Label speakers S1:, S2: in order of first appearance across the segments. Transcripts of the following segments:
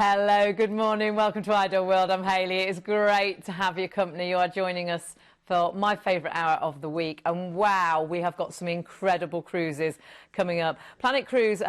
S1: Hello, good morning. Welcome to Ideal World. I'm Hayley. It's great to have your company. You are joining us for my favourite hour of the week. And wow, we have got some incredible cruises coming up. Planet Cruise,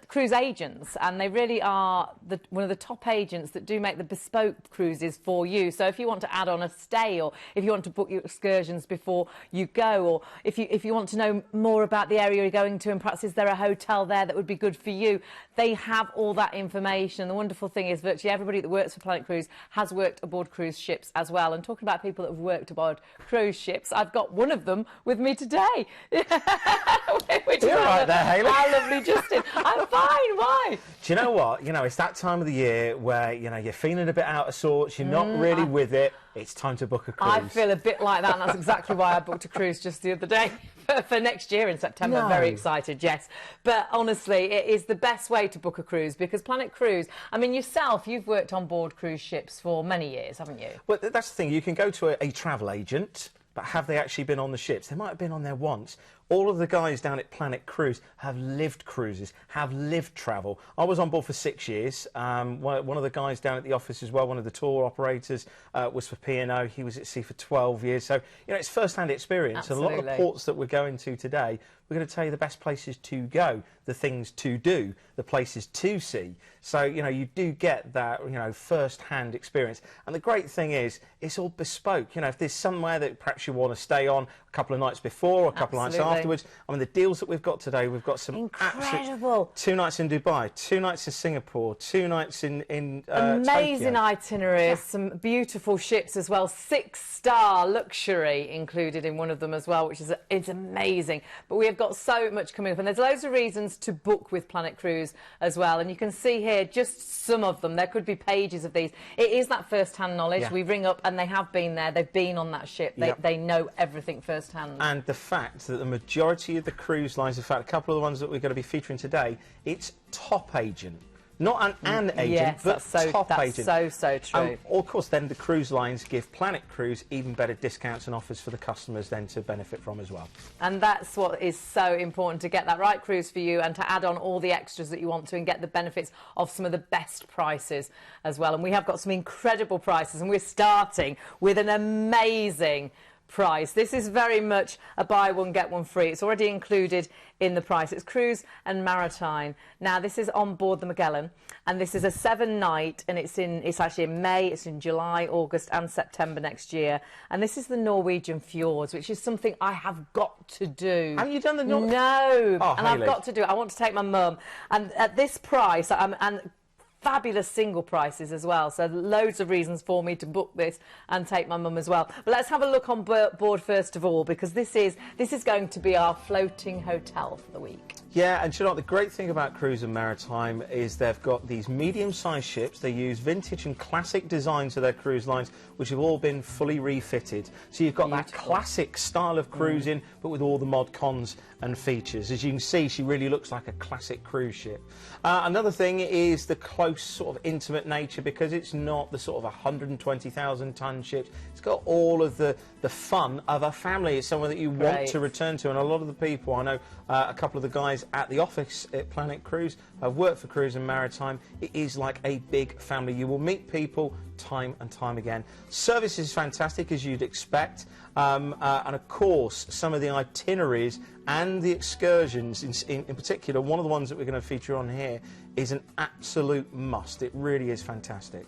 S1: cruise agents, and they really are one of the top agents that do make the bespoke cruises for you. So if you want to add on a stay, or if you want to book your excursions before you go, or if you want to know more about the area you're going to, and perhaps is there a hotel there that would be good for you, they have all that information. The wonderful thing is virtually everybody that works for Planet Cruise has worked aboard cruise ships as well. And talking about people that have worked aboard cruise ships, I've got one of them with me today. Which
S2: You're right there, Hayley.
S1: How lovely, Justin. I'm fine. Why?
S2: Do you know what? You know, it's that time of the year where, you know, you're feeling a bit out of sorts, you're not really with it. It's time to book a cruise.
S1: I feel a bit like that, and that's exactly why I booked a cruise just the other day for next year in September.
S2: No.
S1: Very excited, yes. But honestly, it is the best way to book a cruise, because Planet Cruise, I mean, yourself, you've worked on board cruise ships for many years, haven't you?
S2: Well, that's the thing. You can go to a travel agent, but have they actually been on the ships? They might have been on there once. All of the guys down at Planet Cruise have lived cruises, have lived travel. I was on board for 6 years. One of the guys down at the office as well, one of the tour operators, was for P&O. He was at sea for 12 years. So, you know, it's first-hand experience.
S1: Absolutely.
S2: And a lot of the ports that we're going to today, we're going to tell you the best places to go, the things to do, the places to see. So, you know, you do get that, you know, first-hand experience. And the great thing is, it's all bespoke. You know, if there's somewhere that perhaps you want to stay on a couple of nights before, or a couple of nights afterwards. I mean, the deals that we've got today, we've got some
S1: incredible.
S2: 2 nights in Dubai, 2 nights in Singapore, 2 nights in
S1: amazing
S2: Tokyo.
S1: Itineraries, some beautiful ships as well. 6-star luxury included in one of them as well, which is it's amazing. But we have got so much coming up, and there's loads of reasons to book with Planet Cruise as well. And you can see here just some of them. There could be pages of these. It is that first-hand knowledge.
S2: Yeah.
S1: We ring up, and they have been there. They've been on that ship. They know everything firsthand.
S2: And the fact that the majority of the cruise lines, in fact, a couple of the ones that we're going to be featuring today, it's top agent. Not an agent,
S1: yes,
S2: but top agent.
S1: That's so true.
S2: Of course, then the cruise lines give Planet Cruise even better discounts and offers for the customers then to benefit from as well.
S1: And that's what is so important, to get that right cruise for you and to add on all the extras that you want to and get the benefits of some of the best prices as well. And we have got some incredible prices, and we're starting with an amazing price. This is very much a buy one get one free. It's already included in the price. It's cruise and maritime. Now this is on board the Magellan, and this is a 7-night, and it's actually in May, it's in July, August and September next year. And this is the Norwegian fjords, which is something I have got to do.
S2: Have you done the Norwegian?
S1: No.
S2: Oh,
S1: and
S2: Hayley.
S1: I've got to do it. I want to take my mum, and at this price, and fabulous single prices as well, so loads of reasons for me to book this and take my mum as well. But let's have a look on board first of all, because this is going to be our floating hotel for the week.
S2: Yeah, and you know what, the great thing about Cruise and Maritime is they've got these medium-sized ships. They use vintage and classic designs of their cruise lines, which have all been fully refitted. So you've got that classic style of cruising, but with all the mod cons and features. As you can see, she really looks like a classic cruise ship. Another thing is the close sort of intimate nature, because it's not the sort of 120,000-ton ships. It's got all of the fun of a family. It's somewhere that you want to return to, and a lot of the people, I know a couple of the guys at the office at Planet Cruise have worked for Cruise and Maritime. It is like a big family. You will meet people time and time again. Service is fantastic, as you'd expect, and of course some of the itineraries and the excursions in particular, one of the ones that we're going to feature on here is an absolute must. It really is fantastic.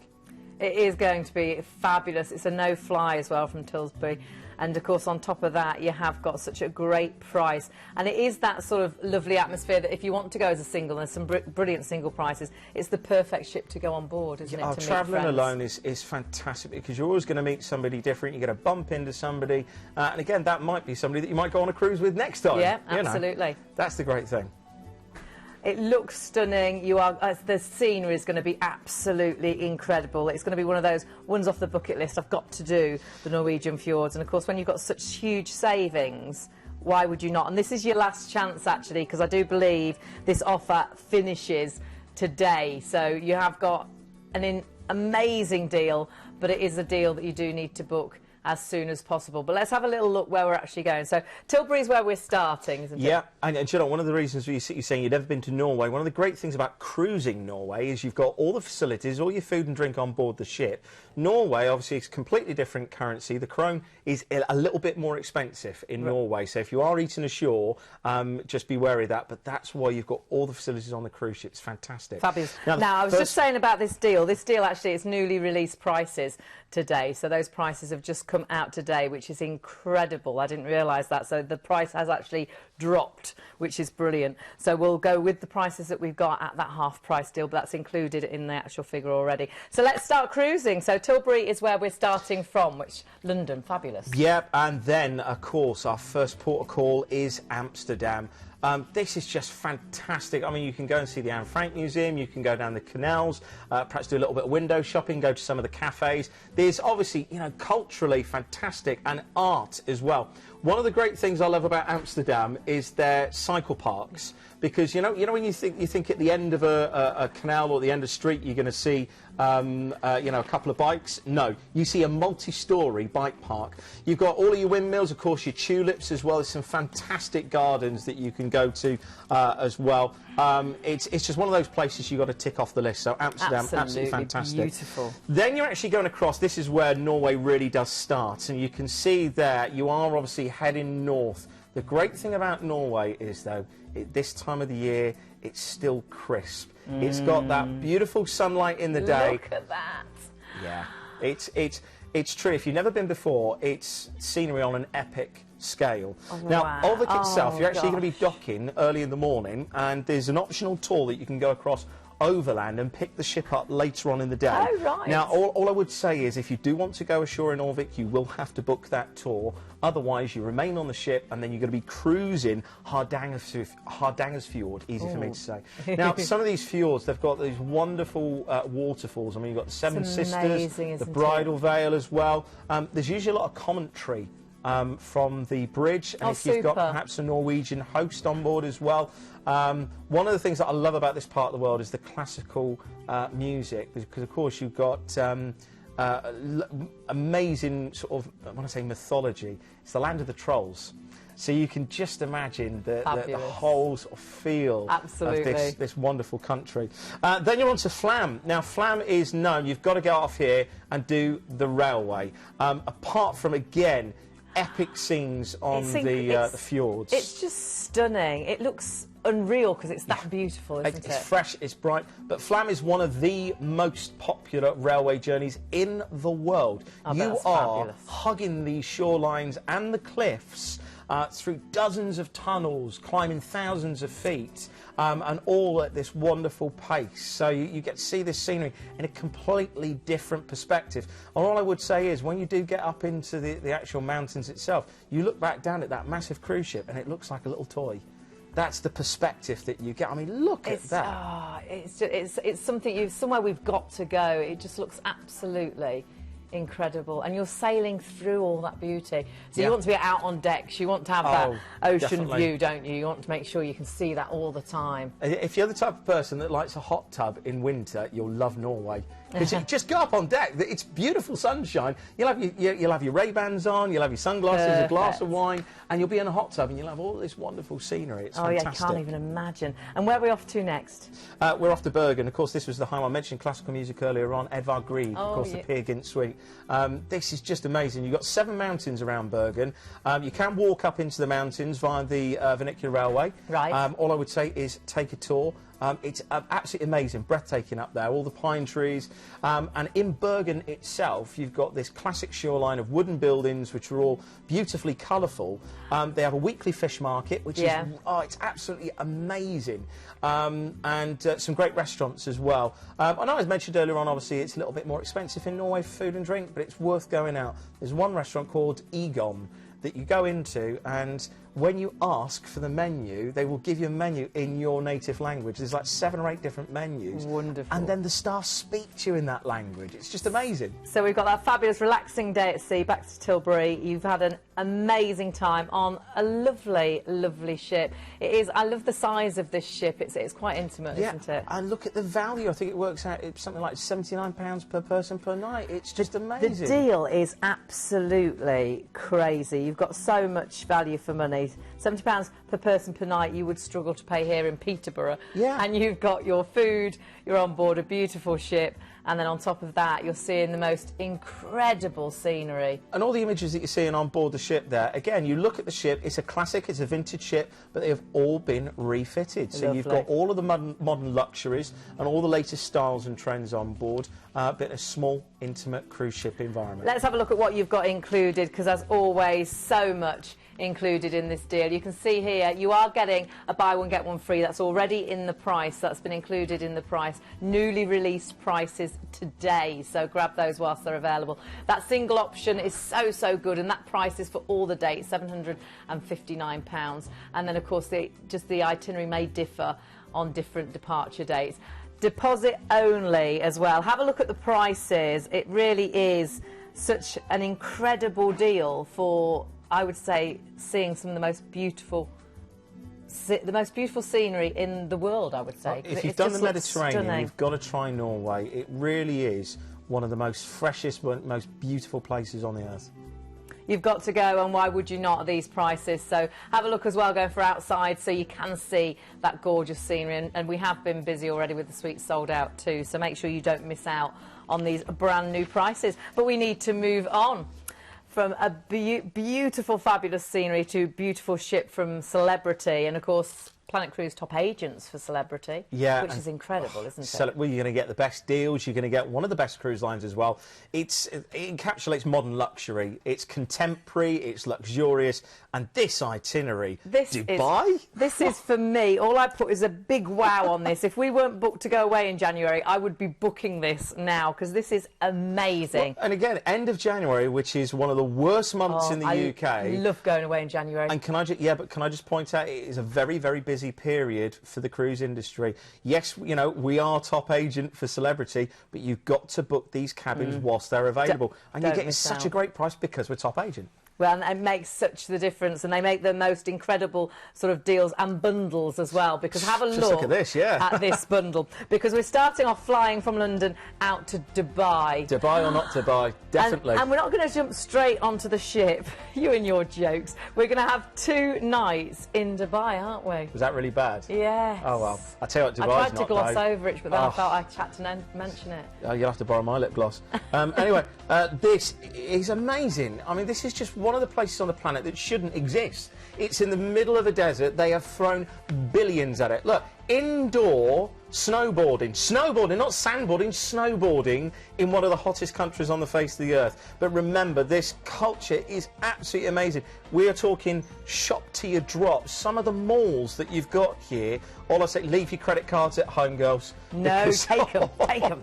S1: It is going to be fabulous. It's a no-fly as well from Tilbury. And, of course, on top of that, you have got such a great price. And it is that sort of lovely atmosphere that if you want to go as a single, and some brilliant single prices, it's the perfect ship to go on board, isn't it?
S2: Travelling alone is fantastic, because you're always going to meet somebody different. You're going to bump into somebody. And, again, that might be somebody that you might go on a cruise with next time.
S1: Yeah, absolutely.
S2: You know, that's the great thing.
S1: It looks stunning. The scenery is going to be absolutely incredible. It's going to be one of those ones off the bucket list. I've got to do the Norwegian fjords. And, of course, when you've got such huge savings, why would you not? And this is your last chance, actually, because I do believe this offer finishes today. So you have got an amazing deal, but it is a deal that you do need to book as soon as possible. But let's have a little look where we're actually going. So Tilbury is where we're starting, isn't it?
S2: Yeah, and you know, one of the reasons you're saying you've never been to Norway, one of the great things about cruising Norway is you've got all the facilities, all your food and drink on board the ship. Norway, obviously, is completely different currency. The krone is a little bit more expensive in Norway, so if you are eating ashore, just be wary of that. But that's why you've got all the facilities on the cruise ship. It's fantastic.
S1: Fabulous. Now I was just saying about this deal. This deal actually is newly released prices today, so those prices have just come out today, which is incredible. I didn't realise that, so the price has actually dropped, which is brilliant. So we'll go with the prices that we've got at that half price deal, but that's included in the actual figure already. So let's start cruising. So Tilbury is where we're starting from, which London, fabulous.
S2: Yep, and then of course our first port of call is Amsterdam. This is just fantastic. I mean, you can go and see the Anne Frank Museum, you can go down the canals, perhaps do a little bit of window shopping, go to some of the cafes. There's obviously, you know, culturally fantastic, and art as well. One of the great things I love about Amsterdam is their cycle parks, because you know when you think at the end of a canal or the end of a street you're going to see you know, a couple of bikes. No, you see a multi-storey bike park. You've got all of your windmills, of course, your tulips as well. There's some fantastic gardens that you can go to as well. It's just one of those places you've got to tick off the list. So Amsterdam, absolutely fantastic.
S1: Beautiful.
S2: Then you're actually going across. This is where Norway really does start, and you can see there you are obviously heading north. The great thing about Norway is, though, this time of the year, it's still crisp. It's got that beautiful sunlight in the day.
S1: Look at that.
S2: Yeah, it's true. If you've never been before, it's scenery on an epic scale.
S1: Oh,
S2: now,
S1: wow.
S2: Olvik itself, you're actually going to be
S1: Gosh.
S2: docking early in the morning, and there's an optional tour that you can go across overland and pick the ship up later on in the day.
S1: Oh, right.
S2: Now, all I would say is if you do want to go ashore in Olvik, you will have to book that tour. Otherwise, you remain on the ship, and then you're going to be cruising Hardangerfjord, easy for me to say. Now, some of these fjords, they've got these wonderful waterfalls. I mean, you've got the Seven Sisters, the Bridal Veil as well. There's usually a lot of commentary from the bridge, and if you've got perhaps a Norwegian host on board as well. One of the things that I love about this part of the world is the classical music, because of course you've got amazing sort of, when I say mythology, it's the land of the trolls. So you can just imagine the whole sort of feel of this wonderful country. Then you're on to Flam. Now, Flam is known, you've got to get off here and do the railway. Apart from, again, epic scenes on the fjords.
S1: It's just stunning. It looks unreal because it's that beautiful, isn't it?
S2: It's fresh, it's bright. But Flam is one of the most popular railway journeys in the world. You are hugging these shorelines and the cliffs through dozens of tunnels, climbing thousands of feet, and all at this wonderful pace. So you get to see this scenery in a completely different perspective. And all I would say is, when you do get up into the actual mountains itself, you look back down at that massive cruise ship and it looks like a little toy. That's the perspective that you get. I mean, look at that.
S1: It's something somewhere we've got to go. It just looks absolutely incredible, and you're sailing through all that beauty. So you want to be out on decks, you want to have that ocean view, don't you? You want to make sure you can see that all the time.
S2: If you're the type of person that likes a hot tub in winter, you'll love Norway. Because you just go up on deck, it's beautiful sunshine, you'll have your Ray-Bans on, you'll have your sunglasses, a glass of wine, and you'll be in a hot tub and you'll have all this wonderful scenery. It's fantastic.
S1: Yeah, I can't even imagine. And where are we off to next?
S2: We're off to Bergen. Of course, this was the home I mentioned classical music earlier on, Edvard Grieg, of course, the Peer Gynt Suite. This is just amazing. You've got 7 mountains around Bergen. You can walk up into the mountains via the vernacular railway.
S1: Right.
S2: All I would say is take a tour. It's absolutely amazing, breathtaking up there, all the pine trees. And in Bergen itself, you've got this classic shoreline of wooden buildings, which are all beautifully colourful. They have a weekly fish market, which is, it's absolutely amazing. And some great restaurants as well. I know I mentioned earlier on, obviously, it's a little bit more expensive in Norway for food and drink, but it's worth going out. There's one restaurant called Egon that you go into, and when you ask for the menu, they will give you a menu in your native language. There's like 7 or 8 different menus.
S1: Wonderful.
S2: And then the staff speak to you in that language. It's just amazing.
S1: So we've got that fabulous relaxing day at sea, back to Tilbury. You've had an amazing time on a lovely, lovely ship. It is. I love the size of this ship. It's quite intimate, isn't it?
S2: And look at the value. I think it works out. It's something like £79 per person per night. It's just amazing.
S1: The deal is absolutely crazy. You've got so much value for money. £70 per person per night you would struggle to pay here in Peterborough.
S2: Yeah.
S1: And you've got your food, you're on board a beautiful ship, and then on top of that you're seeing the most incredible scenery.
S2: And all the images that you're seeing on board the ship there, again, you look at the ship, it's a classic, it's a vintage ship, but they have all been refitted. So you've got all of the modern luxuries and all the latest styles and trends on board, but in a small, intimate cruise ship environment.
S1: Let's have a look at what you've got included, because as always, so much included in this deal. You can see here you are getting a buy one get one free. That's already in the price. That's been included in the price. Newly released prices today, so grab those whilst they're available. That single option is so good, and that price is for all the dates, £759. And then of course the itinerary may differ on different departure dates. Deposit only as well. Have a look at the prices. It really is such an incredible deal for, I would say, seeing some of the most beautiful scenery in the world, I would say.
S2: If you've done the Mediterranean, you've got to try Norway. It really is one of the most freshest, most beautiful places on the earth.
S1: You've got to go, and why would you not at these prices? So have a look as well, going for outside, so you can see that gorgeous scenery. And we have been busy already with the suites sold out too, so make sure you don't miss out on these brand new prices. But we need to move on from a beautiful, fabulous scenery to beautiful ship from Celebrity, and of course Planet Cruise top agents for Celebrity, which is incredible, isn't it?
S2: Well, you're going to get the best deals. You're going to get one of the best cruise lines as well. It encapsulates modern luxury. It's contemporary. It's luxurious. And this itinerary, Dubai?
S1: This is for me. All I put is a big wow on this. If we weren't booked to go away in January, I would be booking this now, because this is amazing.
S2: Well, and again, end of January, which is one of the worst months in the UK.
S1: I love going away in January.
S2: And can I just point out, it is a very, very busy period for the cruise industry. Yes, you know, we are top agent for Celebrity, but you've got to book these cabins whilst they're available. And you're getting such a great price because we're top agent.
S1: Well, and it makes such the difference, and they make the most incredible sort of deals and bundles as well, because have a look
S2: at this,
S1: at this bundle, because we're starting off flying from London out to Dubai.
S2: Dubai or not Dubai, definitely.
S1: And we're not going to jump straight onto the ship, you and your jokes. We're going to have 2 nights in Dubai, aren't we?
S2: Was that really bad?
S1: Yes.
S2: Oh, well, I tell you what, Dubai's
S1: I tried to gloss
S2: great.
S1: over it, but then I felt I had to mention it.
S2: Oh, you'll have to borrow my lip gloss. Anyway, this is amazing. I mean, this is just one of the places on the planet that shouldn't exist. It's in the middle of a desert. They have thrown billions at it. Look, indoor snowboarding, not sandboarding, snowboarding in one of the hottest countries on the face of the earth. But remember, this culture is absolutely amazing. We are talking shop to your drop. Some of the malls that you've got here, all I say, leave your credit cards at home, girls.
S1: No, take them, take them.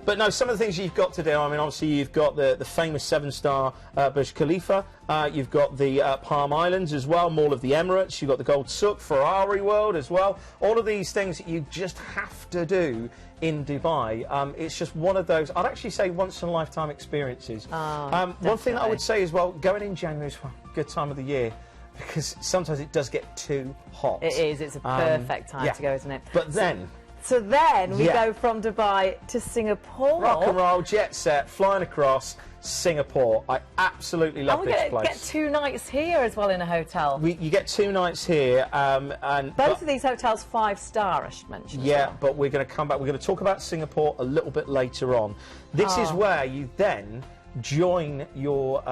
S2: But no, some of the things you've got to do, I mean, obviously you've got the famous 7-star Burj Khalifa, you've got the Palm Islands as well, Mall of the Emirates, you've got the Gold Souk, Ferrari World as well. All of these things that you just have to do in Dubai. It's just one of those, I'd actually say, once-in-a-lifetime experiences. One thing that I would say as well, going in January is a good time of the year, because sometimes it does get too hot.
S1: It is, it's a perfect time to go, isn't it?
S2: But then...
S1: So then we go from Dubai to Singapore.
S2: Rock and roll, jet set, flying across Singapore. I absolutely love this place.
S1: And we get 2 nights here as well in a hotel.
S2: You get 2 nights here. And
S1: both of these hotels 5-star, I should mention.
S2: Yeah, but we're going to come back. We're going to talk about Singapore a little bit later on. This is where you then join your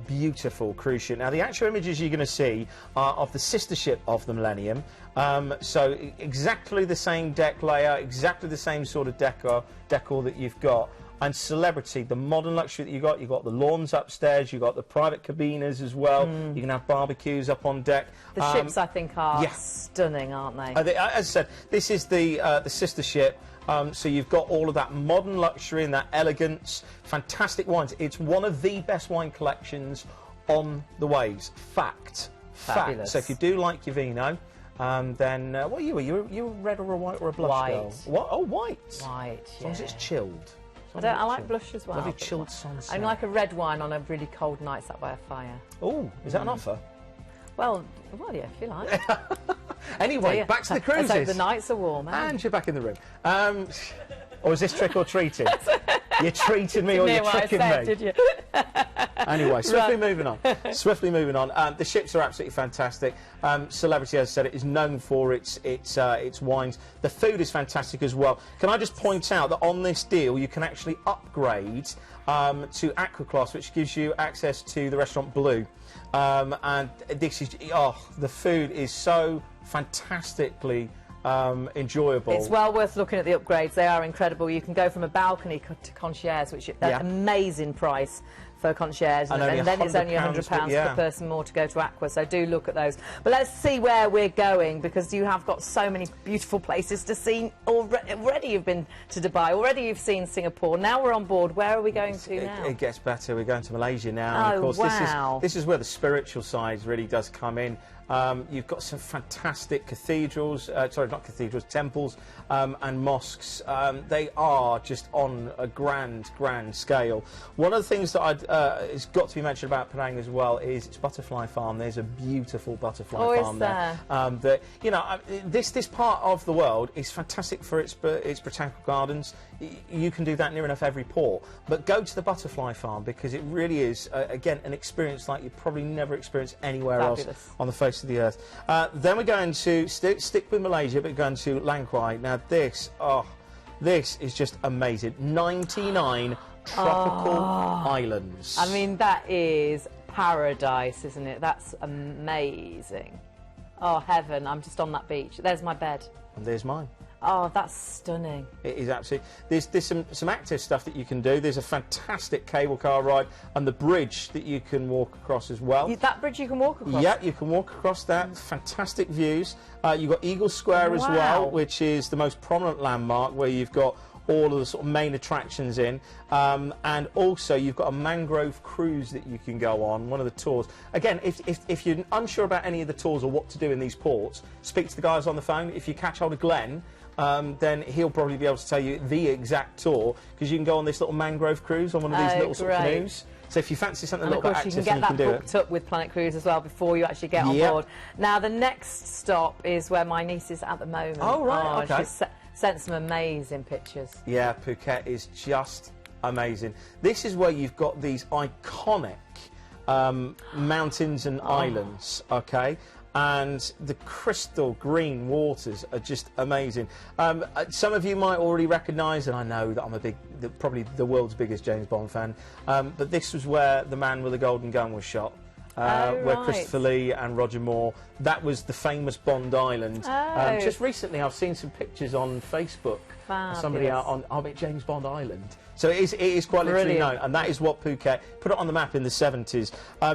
S2: beautiful cruise ship. Now, the actual images you're going to see are of the sister ship of the Millennium. So exactly the same deck layout, exactly the same sort of decor that you've got. And Celebrity, the modern luxury that you've got the lawns upstairs, you've got the private cabinas as well. You can have barbecues up on deck.
S1: The ships, I think, are stunning, aren't they?
S2: As I said, this is the sister ship. So you've got all of that modern luxury and that elegance, fantastic wines. It's one of the best wine collections on the waves. Fact. So if you do like your vino, then what are you? Are you a red or a white or a blush girl? What? Oh, white.
S1: White,
S2: As long as it's chilled.
S1: I like blush as well.
S2: Lovely chilled sunset.
S1: I like a red wine on a really cold night sat by a fire.
S2: Oh, is that an offer?
S1: Well, yeah, if you like.
S2: Anyway, back to the cruises.
S1: So the nights are warm,
S2: and you're back in the room. Or is this trick or treating? You're treating me or you're tricking me?
S1: Did you?
S2: Anyway, swiftly moving on. Swiftly moving on. The ships are absolutely fantastic. Celebrity, as I said, is known for its wines. The food is fantastic as well. Can I just point out that on this deal you can actually upgrade to Aqua Class, which gives you access to the restaurant Blue. And this is the food is so fantastically enjoyable.
S1: It's well worth looking at the upgrades. They are incredible. You can go from a balcony to concierge, which is an amazing price for concierge, and then it's only £100 per person more to go to Aqua, so do look at those. But let's see where we're going, because you have got so many beautiful places to see already. You've been to Dubai, already you've seen Singapore, now we're on board. Where are we going to now?
S2: It gets better. We're going to Malaysia now. And of course,
S1: wow.
S2: this is where the spiritual side really does come in. You've got some fantastic cathedrals, sorry, not cathedrals, temples and mosques. They are just on a grand scale. One of the things that it's got to be mentioned about Penang as well is its butterfly farm. There's a beautiful butterfly farm there. That, you know, this part of the world is fantastic for its botanical gardens. You can do that near enough every port. But go to the butterfly farm, because it really is, again, an experience like you've probably never experienced anywhere else on the face of the earth. Then we're going to stick with Malaysia, but going to Langkawi. Now this is just amazing. 99 tropical islands.
S1: I mean, that is paradise, isn't it? That's amazing. Oh, heaven. I'm just on that beach. There's my bed.
S2: And there's mine.
S1: Oh, that's stunning.
S2: It is absolutely. There's some active stuff that you can do. There's a fantastic cable car ride and the bridge that you can walk across as well.
S1: That bridge you can walk across?
S2: Yeah, you can walk across that. Fantastic views. You've got Eagle Square as well, which is the most prominent landmark, where you've got all of the sort of main attractions in, and also you've got a mangrove cruise that you can go on, one of the tours. Again, if you're unsure about any of the tours or what to do in these ports, speak to the guys on the phone. If you catch hold of Glenn, then he'll probably be able to tell you the exact tour, because you can go on this little mangrove cruise on one of these little sort of canoes. So if you fancy something a little bit active,
S1: you can get that booked up with Planet Cruise as well before you actually get on board. Now, the next stop is where my niece is at the moment.
S2: Oh, right, okay.
S1: She's sent some amazing pictures. Yeah,
S2: Phuket is just amazing. This is where you've got these iconic mountains and islands, okay? And the crystal green waters are just amazing. Some of you might already recognise, and I know that I'm probably the world's biggest James Bond fan, but this was where The Man with the Golden Gun was shot. Where Christopher Lee and Roger Moore, that was the famous Bond Island. Just recently I've seen some pictures on Facebook of somebody out on James Bond Island. So it is quite literally known, and that is what Phuket put it on the map in the 70s.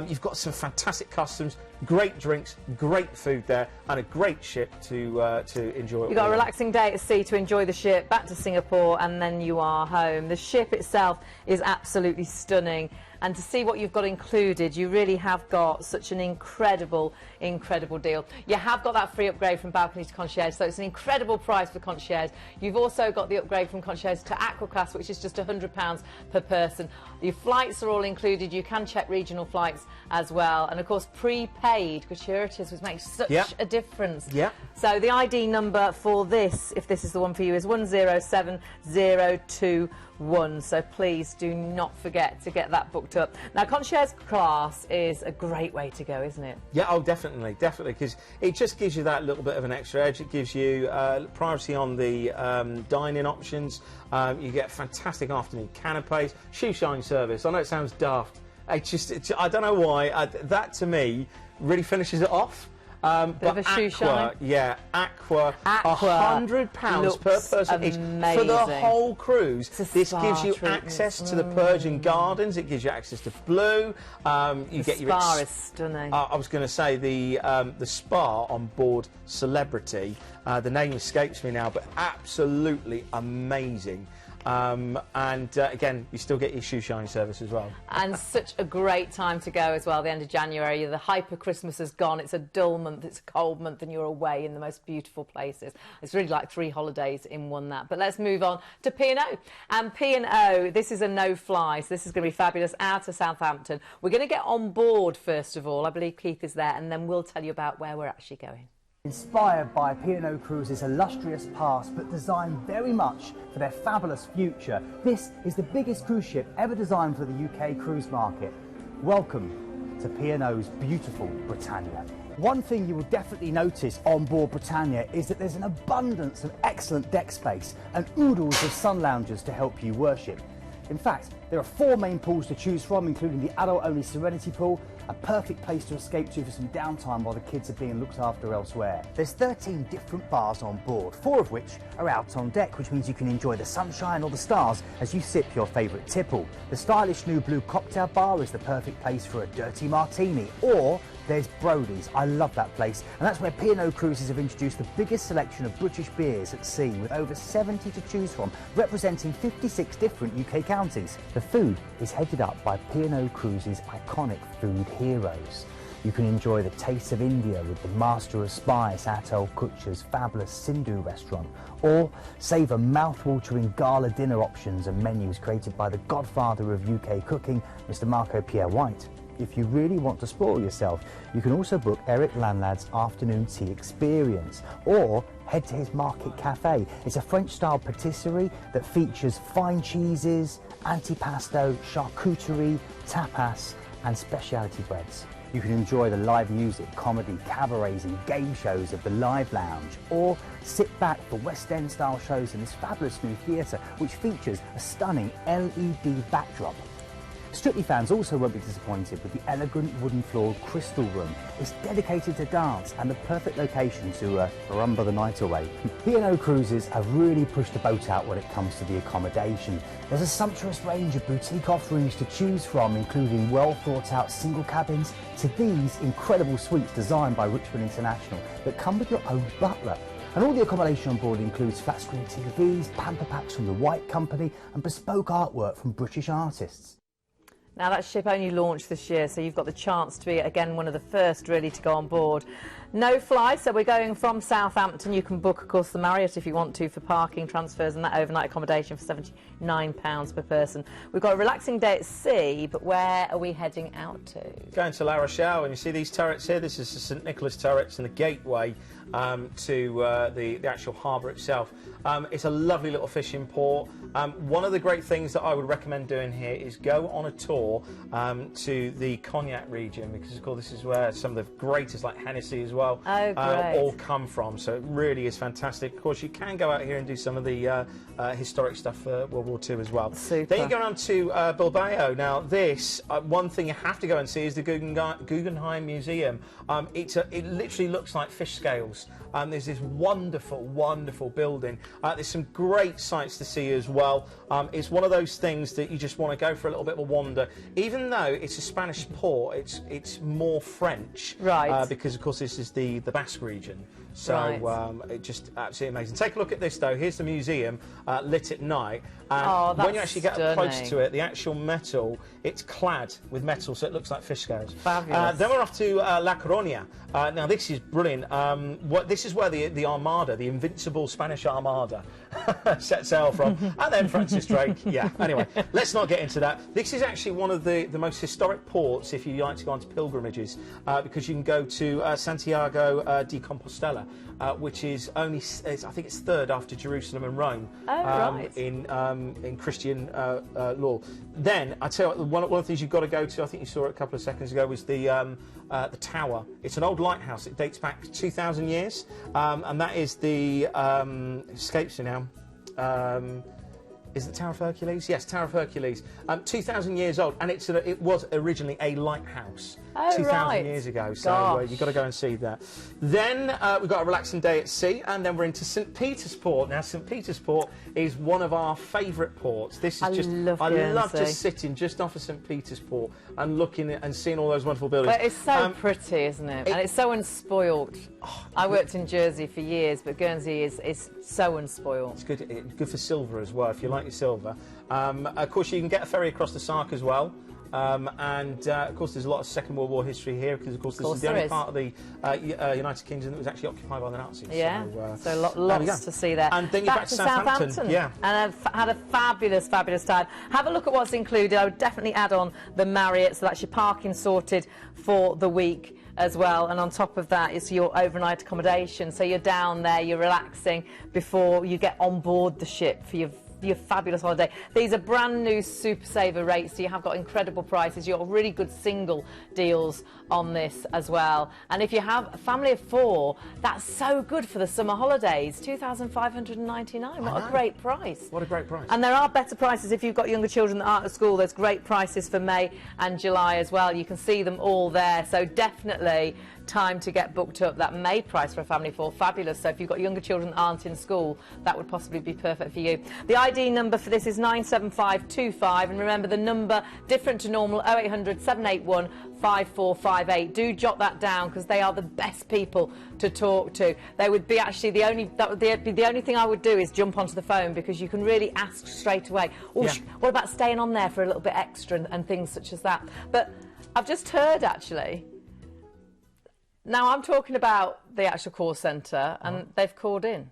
S2: You've got some fantastic customs, great drinks, great food there, and a great ship to enjoy.
S1: You've got a relaxing day at sea to enjoy the ship, back to Singapore, and then you are home. The ship itself is absolutely stunning. And to see what you've got included, you really have got such an incredible deal. You have got that free upgrade from balcony to concierge, so it's an incredible price for concierge. You've also got the upgrade from concierge to Aqua Class, which is just £100 per person. Your flights are all included. You can check regional flights as well. And of course, prepaid gratuities, which makes such a difference. So the ID number for this, if this is the one for you, is 107021. So please do not forget to get that booked up. Now, concierge class is a great way to go, isn't it?
S2: Yeah, oh, definitely, because it just gives you that little bit of an extra edge. It gives you priority on the dine-in options. You get fantastic afternoon canapes, shoe shine service. I know it sounds daft. I don't know why. That to me really finishes it off. But Aqua, Aqua, £100 per person for the whole cruise. This gives you access to the Persian Gardens. It gives you access to Blue. You get your
S1: spa is stunning.
S2: I was going to say the spa on board Celebrity. The name escapes me now, but absolutely amazing. Again, you still get your shoe shine service as well.
S1: And such a great time to go as well, the end of January. The hyper Christmas has gone. It's a dull month, it's a cold month, and you're away in the most beautiful places. It's really like 3 holidays in one that. But let's move on to P&O. And P&O, this is a no-fly, so this is going to be fabulous, out of Southampton. We're going to get on board, first of all. I believe Keith is there, and then we'll tell you about where we're actually going.
S3: Inspired by P&O Cruises' illustrious past, but designed very much for their fabulous future, this is the biggest cruise ship ever designed for the UK cruise market. Welcome to P&O's beautiful Britannia. One thing you will definitely notice on board Britannia is that there's an abundance of excellent deck space and oodles of sun loungers to help you worship. In fact, there are 4 main pools to choose from, including the adult-only Serenity Pool, a perfect place to escape to for some downtime while the kids are being looked after elsewhere. There's 13 different bars on board, 4 of which are out on deck, which means you can enjoy the sunshine or the stars as you sip your favourite tipple. The stylish new blue cocktail bar is the perfect place for a dirty martini, or there's Brody's. I love that place, and that's where P&O Cruises have introduced the biggest selection of British beers at sea, with over 70 to choose from, representing 56 different UK counties. The food is headed up by P&O Cruises' iconic food heroes. You can enjoy the taste of India with the Master of Spice Atal Kutcher's fabulous Sindhu restaurant, or savour mouth-watering gala dinner options and menus created by the godfather of UK cooking, Mr. Marco Pierre White. If you really want to spoil yourself, you can also book Eric Lanlad's afternoon tea experience, or head to his Market Cafe. It's a French-style patisserie that features fine cheeses, antipasto, charcuterie, tapas and specialty breads. You can enjoy the live music, comedy, cabarets and game shows of the Live Lounge, or sit back for West End style shows in this fabulous new theatre, which features a stunning LED backdrop. Strictly fans also won't be disappointed with the elegant wooden-floored Crystal Room. It's dedicated to dance and the perfect location to rumba the night away. P&O Cruises have really pushed the boat out when it comes to the accommodation. There's a sumptuous range of boutique offerings to choose from, including well-thought-out single cabins to these incredible suites designed by Richmond International that come with your own butler. And all the accommodation on board includes flat-screen TVs, pamper packs from the White Company and bespoke artwork from British artists.
S1: Now, that ship only launched this year, so you've got the chance to be, again, one of the first really to go on board. No fly, so we're going from Southampton. You can book, of course, the Marriott if you want to for parking, transfers and that overnight accommodation for £79 per person. We've got a relaxing day at sea, but where are we heading out to?
S2: Going to La Rochelle, and you see these turrets here. This is the St Nicholas turrets and the gateway to the actual harbour itself. It's a lovely little fishing port. One of the great things that I would recommend doing here is go on a tour to the Cognac region, because of course this is where some of the greatest, like Hennessy as well, all come from. So it really is fantastic. Of course, you can go out here and do some of the historic stuff for World War II as well.
S1: Super.
S2: Then you go on to Bilbao. Now this, one thing you have to go and see is the Guggenheim Museum. It literally looks like fish scales. There's this wonderful, wonderful building. There's some great sights to see as well. It's one of those things that you just want to go for a little bit of a wander. Even though it's a Spanish port, it's more French.
S1: Right.
S2: Because, of course, this is the Basque region. So
S1: right.
S2: it's just absolutely amazing. Take a look at this, though. Here's the museum lit at night.
S1: Oh, that's
S2: when you actually get up close
S1: stunning.
S2: to it, the actual metal, it's clad with metal, so it looks like fish scales.
S1: Fabulous.
S2: Then we're off to La Coruña. Now, this is brilliant. This is where the Armada, the invincible Spanish Armada, set sail from. And then Francis Drake. Yeah, anyway, let's not get into that. This is actually one of the most historic ports if you like to go on to pilgrimages, because you can go to Santiago de Compostela, which is only, I think it's third after Jerusalem and Rome in Christian law. Then, I tell you, one of the things you've got to go to, I think you saw it a couple of seconds ago, was the tower. It's an old lighthouse. It dates back 2,000 years, and that is the, escapes me now, is it Tower of Hercules? Yes, Tower of Hercules. 2,000 years old, and it was originally a lighthouse. 2,000 years ago. So you've got to go and see that. Then we've got a relaxing day at sea, and then we're into St. Peter's Port. Now, St. Peter's Port is one of our favourite ports. This is I love just sitting just off of St. Peter's Port and looking at and seeing all those wonderful buildings.
S1: But it's so pretty, isn't it? And it's so unspoilt. I worked in Jersey for years, but Guernsey is so unspoilt.
S2: It's good for silver as well, if you like your silver. Of course, you can get a ferry across the Sark as well. Of course, there's a lot of Second World War history here, because, of course, this is the only part of the United Kingdom that was actually occupied by the Nazis.
S1: Yeah, so lots to see there.
S2: And then you're back to Southampton. Yeah.
S1: And I've had a fabulous time. Have a look at what's included. I would definitely add on the Marriott, so that's your parking sorted for the week as well, and on top of that is your overnight accommodation, so you're down there, you're relaxing before you get on board the ship for your fabulous holiday. These are brand new Super Saver rates, so you have got incredible prices. You've got really good single deals on this as well. And if you have a family of 4, that's so good for the summer holidays. $2,599. What a great price.
S2: What a great price.
S1: And there are better prices if you've got younger children that aren't at school. There's great prices for May and July as well. You can see them all there. So definitely time to get booked up. That May price for a family of 4, fabulous. So if you've got younger children that aren't in school, that would possibly be perfect for you. The ID number for this is 97525, and remember the number different to normal 0800 781 5458. Do jot that down, because they are the best people to talk to. They would be actually the only thing I would do is jump onto the phone, because you can really ask straight away. Oh, what about staying on there for a little bit extra and things such as that. But I've just heard actually. Now I'm talking about the actual call centre, and they've called in,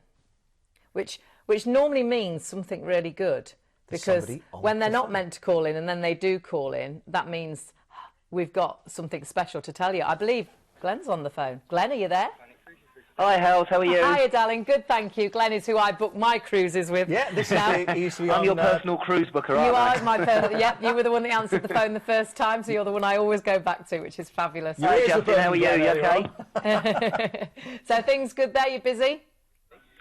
S1: which normally means something really good, because when they're not meant to call in and then they do call in, that means we've got something special to tell you. I believe Glenn's on the phone. Glenn, are you there?
S4: Hi, Hels, how are you?
S1: Hiya, darling. Good, thank you. Glenn is who I book my cruises with.
S2: Yeah, this is he used to be
S4: I'm your personal cruise booker, aren't
S1: I?
S4: You
S1: are my personal. Yep, you were the one that answered the phone the first time, so you're the one I always go back to, which is fabulous.
S4: Hi, Justin, how are you? You okay?
S1: So things good there? You busy?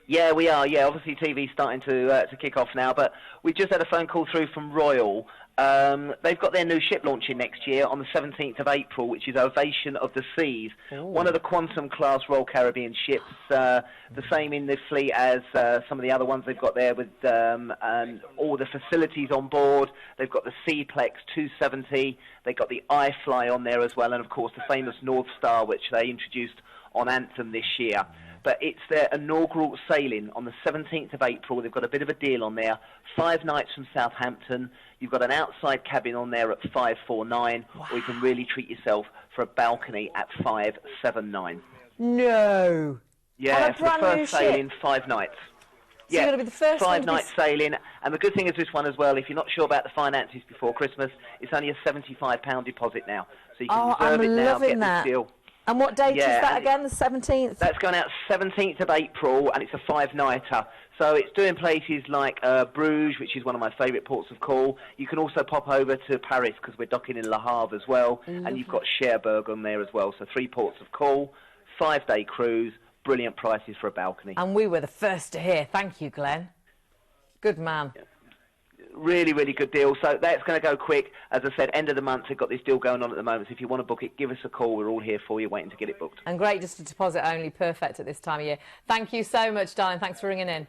S4: Yeah, we are. Yeah, obviously TV's starting to kick off now, but we just had a phone call through from Royal. They've got their new ship launching next year on the 17th of April, which is Ovation of the Seas. Ooh. One of the Quantum-class Royal Caribbean ships, the same in the fleet as some of the other ones they've got there, with all the facilities on board. They've got the Seaplex 270. They've got the iFly on there as well, and of course the famous North Star, which they introduced on Anthem this year. But it's their inaugural sailing on the 17th of April. They've got a bit of a deal on there. 5 nights from Southampton. You've got an outside cabin on there at 549, or you can really treat yourself for a balcony at 579.
S1: No.
S4: Yeah, for the first sailing, 5 nights.
S1: So you're going to be the first
S4: 5 nights sailing. And the good thing is this one as well, if you're not sure about the finances before Christmas, it's only a £75 deposit now. So you can reserve it now, get this deal.
S1: And what date is that again, the 17th?
S4: That's going out 17th of April, and it's a 5-nighter. So it's doing places like Bruges, which is one of my favourite ports of call. You can also pop over to Paris, because we're docking in Le Havre as well. And you've got Cherbourg on there as well. So 3 ports of call, 5-day cruise, brilliant prices for a balcony.
S1: And we were the first to hear. Thank you, Glenn. Good man.
S4: Yeah. Really, really good deal. So that's going to go quick. As I said, end of the month, they've got this deal going on at the moment. So if you want to book it, give us a call. We're all here for you, waiting to get it booked.
S1: And great, just a deposit only. Perfect at this time of year. Thank you so much, darling. Thanks for ringing in.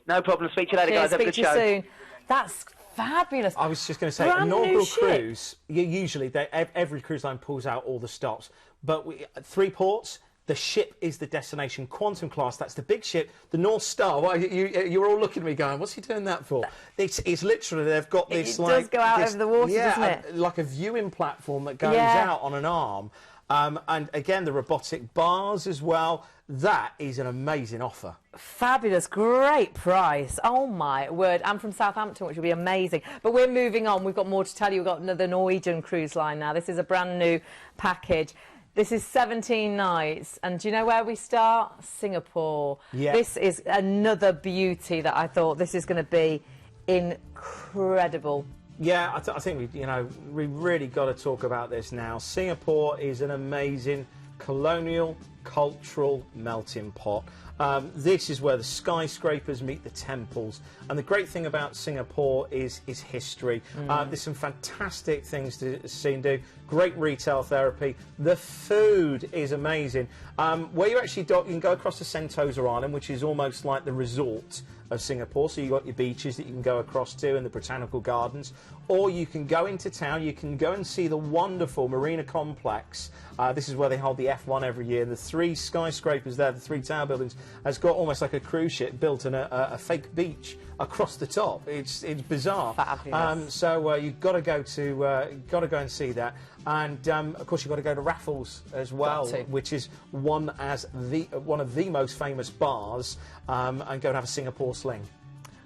S4: No problem. Speak to you later, guys. Have a good show.
S1: Speak to you soon. That's fabulous.
S2: I was just going to say, inaugural cruise, usually every cruise line pulls out all the stops. But 3 ports. The ship is the destination, Quantum class. That's the big ship, the North Star. Well, you're all looking at me going, what's he doing that for? It's literally, they've got this
S1: it does go out over the water, doesn't it?
S2: Like a viewing platform that goes out on an arm. And again, the robotic bars as well. That is an amazing offer.
S1: Fabulous, great price. Oh my word. I'm from Southampton, which will be amazing. But we're moving on. We've got more to tell you. We've got another Norwegian cruise line now. This is a brand new package. This is 17 nights, and do you know where we start? Singapore.
S2: Yeah.
S1: This is another beauty that I thought this is going to be incredible.
S2: Yeah, I think we really got to talk about this now. Singapore is an amazing colonial cultural melting pot. This is where the skyscrapers meet the temples, and the great thing about Singapore is history. There's some fantastic things to see and do. Great retail therapy. The food is amazing. Where you actually dock, you can go across to Sentosa Island, which is almost like the resort of Singapore. So you've got your beaches that you can go across to and the botanical gardens, or you can go into town. You can go and see the wonderful Marina Complex. This is where they hold the F1 every year. The 3 skyscrapers there, the 3 tower buildings, has got almost like a cruise ship built in a fake beach across the top. It's bizarre.
S1: Fabulous.
S2: So you've got to go and see that. And of course you've got to go to Raffles as well, which is one of the most famous bars, and go and have a Singapore sling.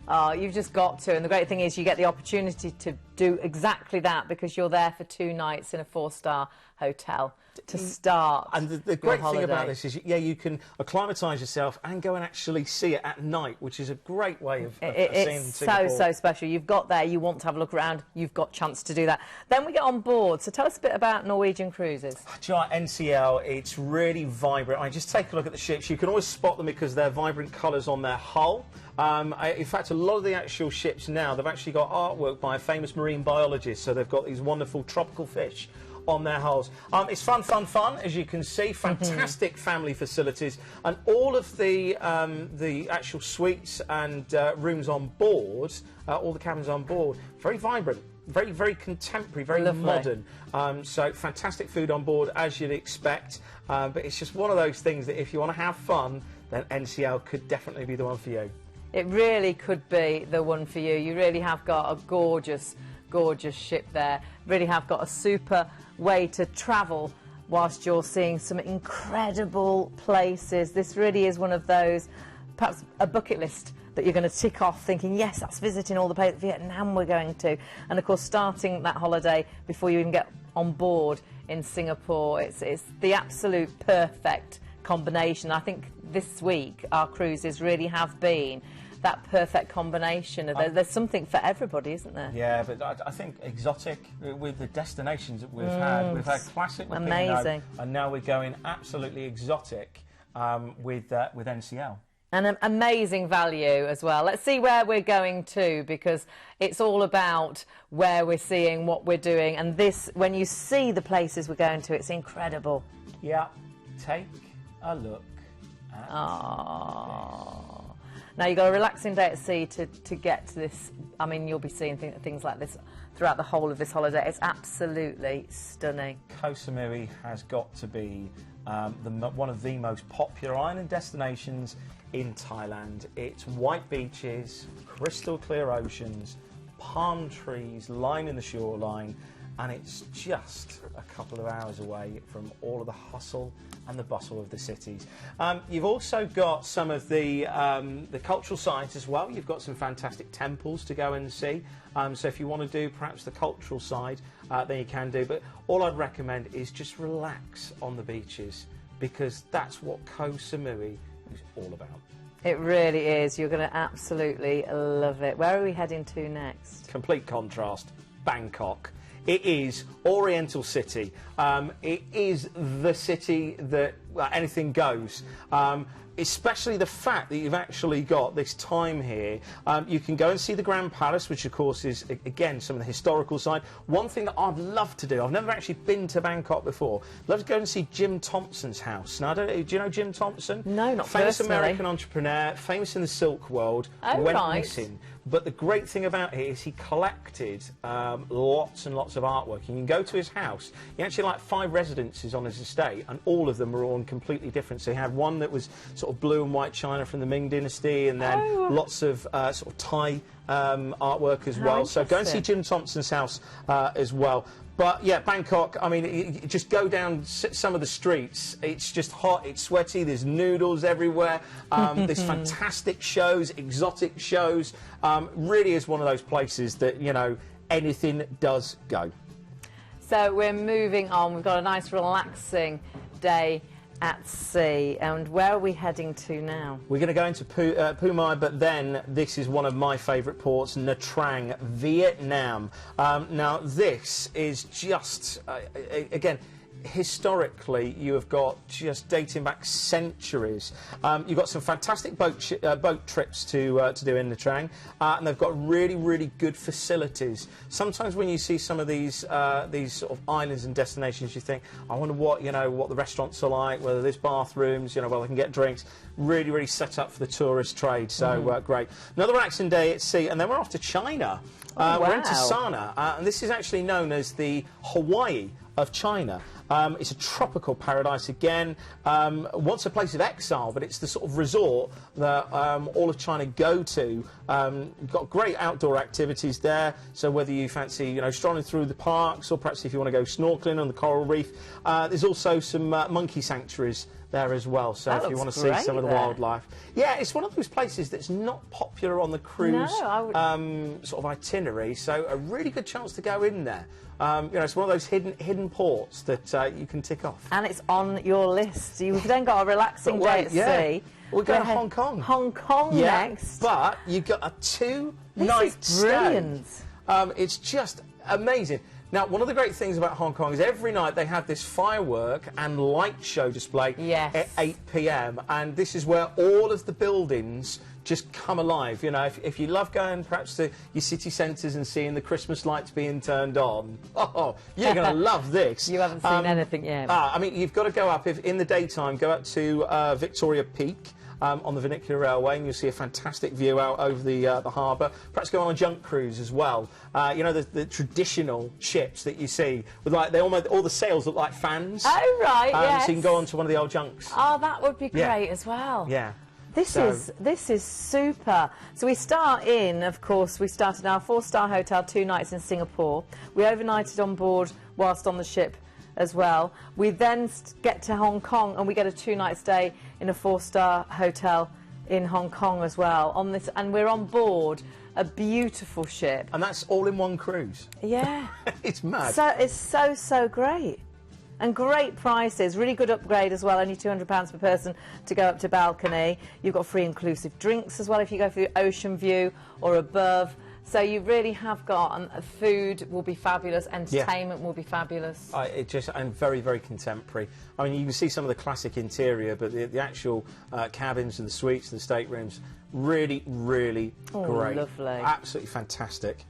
S1: Oh, you've just got to. And the great thing is you get the opportunity to do exactly that because you're there for 2 nights in a 4-star hotel to start.
S2: And the great thing about this is, yeah, you can acclimatise yourself and go and actually see it at night, which is a great way of seeing Singapore.
S1: It's so special. You've got there, you want to have a look around, you've got chance to do that. Then we get on board. So tell us a bit about Norwegian Cruises.
S2: NCL, it's really vibrant. I just take a look at the ships. You can always spot them because they're vibrant colours on their hull. In fact, a lot of the actual ships now, they've actually got artwork by a famous marine biologist, so they've got these wonderful tropical fish on their hulls. It's fun, as you can see. Fantastic family facilities, and all of the actual suites and rooms on board, all the cabins on board, very vibrant, very contemporary, very modern. So fantastic food on board, as you'd expect. But it's just one of those things that if you want to have fun, then NCL could definitely be the one for you.
S1: It really could be the one for you. You really have got a gorgeous ship there. Really have got a super way to travel whilst you're seeing some incredible places. This really is one of those, perhaps a bucket list that you're going to tick off thinking, yes, that's visiting all the places. Vietnam we're going to. And of course, starting that holiday before you even get on board in Singapore, it's the absolute perfect combination. I think this week our cruises really have been that perfect combination. There's something for everybody, isn't there?
S2: Yeah, but I think exotic with the destinations that we've had. We've had classic with
S1: amazing,
S2: P&O, and now we're going absolutely exotic with NCL.
S1: And an amazing value as well. Let's see where we're going to, because it's all about where we're seeing, what we're doing, and this, when you see the places we're going to, it's incredible.
S2: Yeah, take a look at
S1: this. Now, you've got a relaxing day at sea to get to this. I mean, you'll be seeing things like this throughout the whole of this holiday. It's absolutely stunning.
S2: Koh Samui has got to be one of the most popular island destinations in Thailand. It's white beaches, crystal clear oceans, palm trees lining the shoreline, and it's just a couple of hours away from all of the hustle and the bustle of the cities. You've also got some of the cultural sites as well. You've got some fantastic temples to go and see. So if you want to do perhaps the cultural side, then you can do. But all I'd recommend is just relax on the beaches, because that's what Koh Samui is all about.
S1: It really is. You're going to absolutely love it. Where are we heading to next?
S2: Complete contrast. Bangkok. It is Oriental City. It is the city that anything goes. Especially the fact that you've actually got this time here. You can go and see the Grand Palace, which of course is, again, some of the historical side. One thing that I'd love to do, I've never actually been to Bangkok before, I'd love to go and see Jim Thompson's house. Now, do you know Jim Thompson?
S1: No, not
S2: famous
S1: personally.
S2: American entrepreneur, famous in the Silk world, went missing. But the great thing about it is he collected lots and lots of artwork. You can go to his house. He actually had like 5 residences on his estate, and all of them were all completely different. So he had one that was sort of blue and white china from the Ming Dynasty, and then lots of sort of Thai artwork as well. So go and see Jim Thompson's house as well. But yeah, Bangkok, I mean, you just go down some of the streets. It's just hot, it's sweaty, there's noodles everywhere. There's fantastic shows, exotic shows. Really is one of those places that, you know, anything does go. So
S1: we're moving on. We've got a nice relaxing day at sea, and where are we heading to now? We're going to go into Phú Mai, but then this is one of my favourite ports, Nha Trang, Vietnam. Now this is just again,
S2: historically, you have got just dating back centuries. You've got some fantastic boat trips to do in the Chang, and they've got really, really good facilities. Sometimes when you see some of these sort of islands and destinations, you think, I wonder what the restaurants are like, whether there's bathrooms, whether they can get drinks. Really, really set up for the tourist trade. So great. Another relaxing day at sea, and then we're off to China. We're into Sana, and this is actually known as the Hawaii of China. It's a tropical paradise again, once a place of exile, but it's the sort of resort that all of China go to. You've got great outdoor activities there, so whether you fancy strolling through the parks, or perhaps if you want to go snorkeling on the coral reef, there's also some monkey sanctuaries there as well, so if you want to see some of the wildlife. Yeah, it's one of those places that's not popular on the cruise sort of itinerary, so a really good chance to go in there. It's one of those hidden ports that you can tick off. And
S1: it's on your list. You've then got a relaxing day at sea.
S2: We're going to Hong Kong.
S1: Hong Kong next.
S2: But you've got a 2-night stay.
S1: Brilliant.
S2: It's just amazing. Now, one of the great things about Hong Kong is every night they have this firework and light show display at 8 p.m. And this is where all of the buildings just come alive. If you love going perhaps to your city centres and seeing the Christmas lights being turned on, you're going to love this.
S1: You haven't seen anything yet.
S2: I mean, you've got to go up, in the daytime, go up to Victoria Peak. On the Vernacular Railway, and you'll see a fantastic view out over the harbour. Perhaps go on a junk cruise as well. The traditional ships that you see with all the sails look like fans.
S1: Oh right, yes.
S2: So you can go on to one of the old junks.
S1: Oh, that would be great as well.
S2: Yeah.
S1: This is super. So we start in, of course, we started our 4-star hotel, 2 nights in Singapore. We overnighted on board whilst on the ship as well. We then get to Hong Kong and we get a 2-night stay in a 4-star hotel in Hong Kong as well. And we're on board a beautiful ship.
S2: And that's all in one cruise.
S1: Yeah.
S2: It's mad.
S1: So it's so great. And great prices, really good upgrade as well, only £200 per person to go up to balcony. You've got free inclusive drinks as well if you go for the ocean view or above. So you really have got, food will be fabulous, entertainment will be fabulous.
S2: And very, very contemporary. I mean, you can see some of the classic interior, but the actual cabins and the suites and the staterooms, really, really great.
S1: Lovely.
S2: Absolutely fantastic.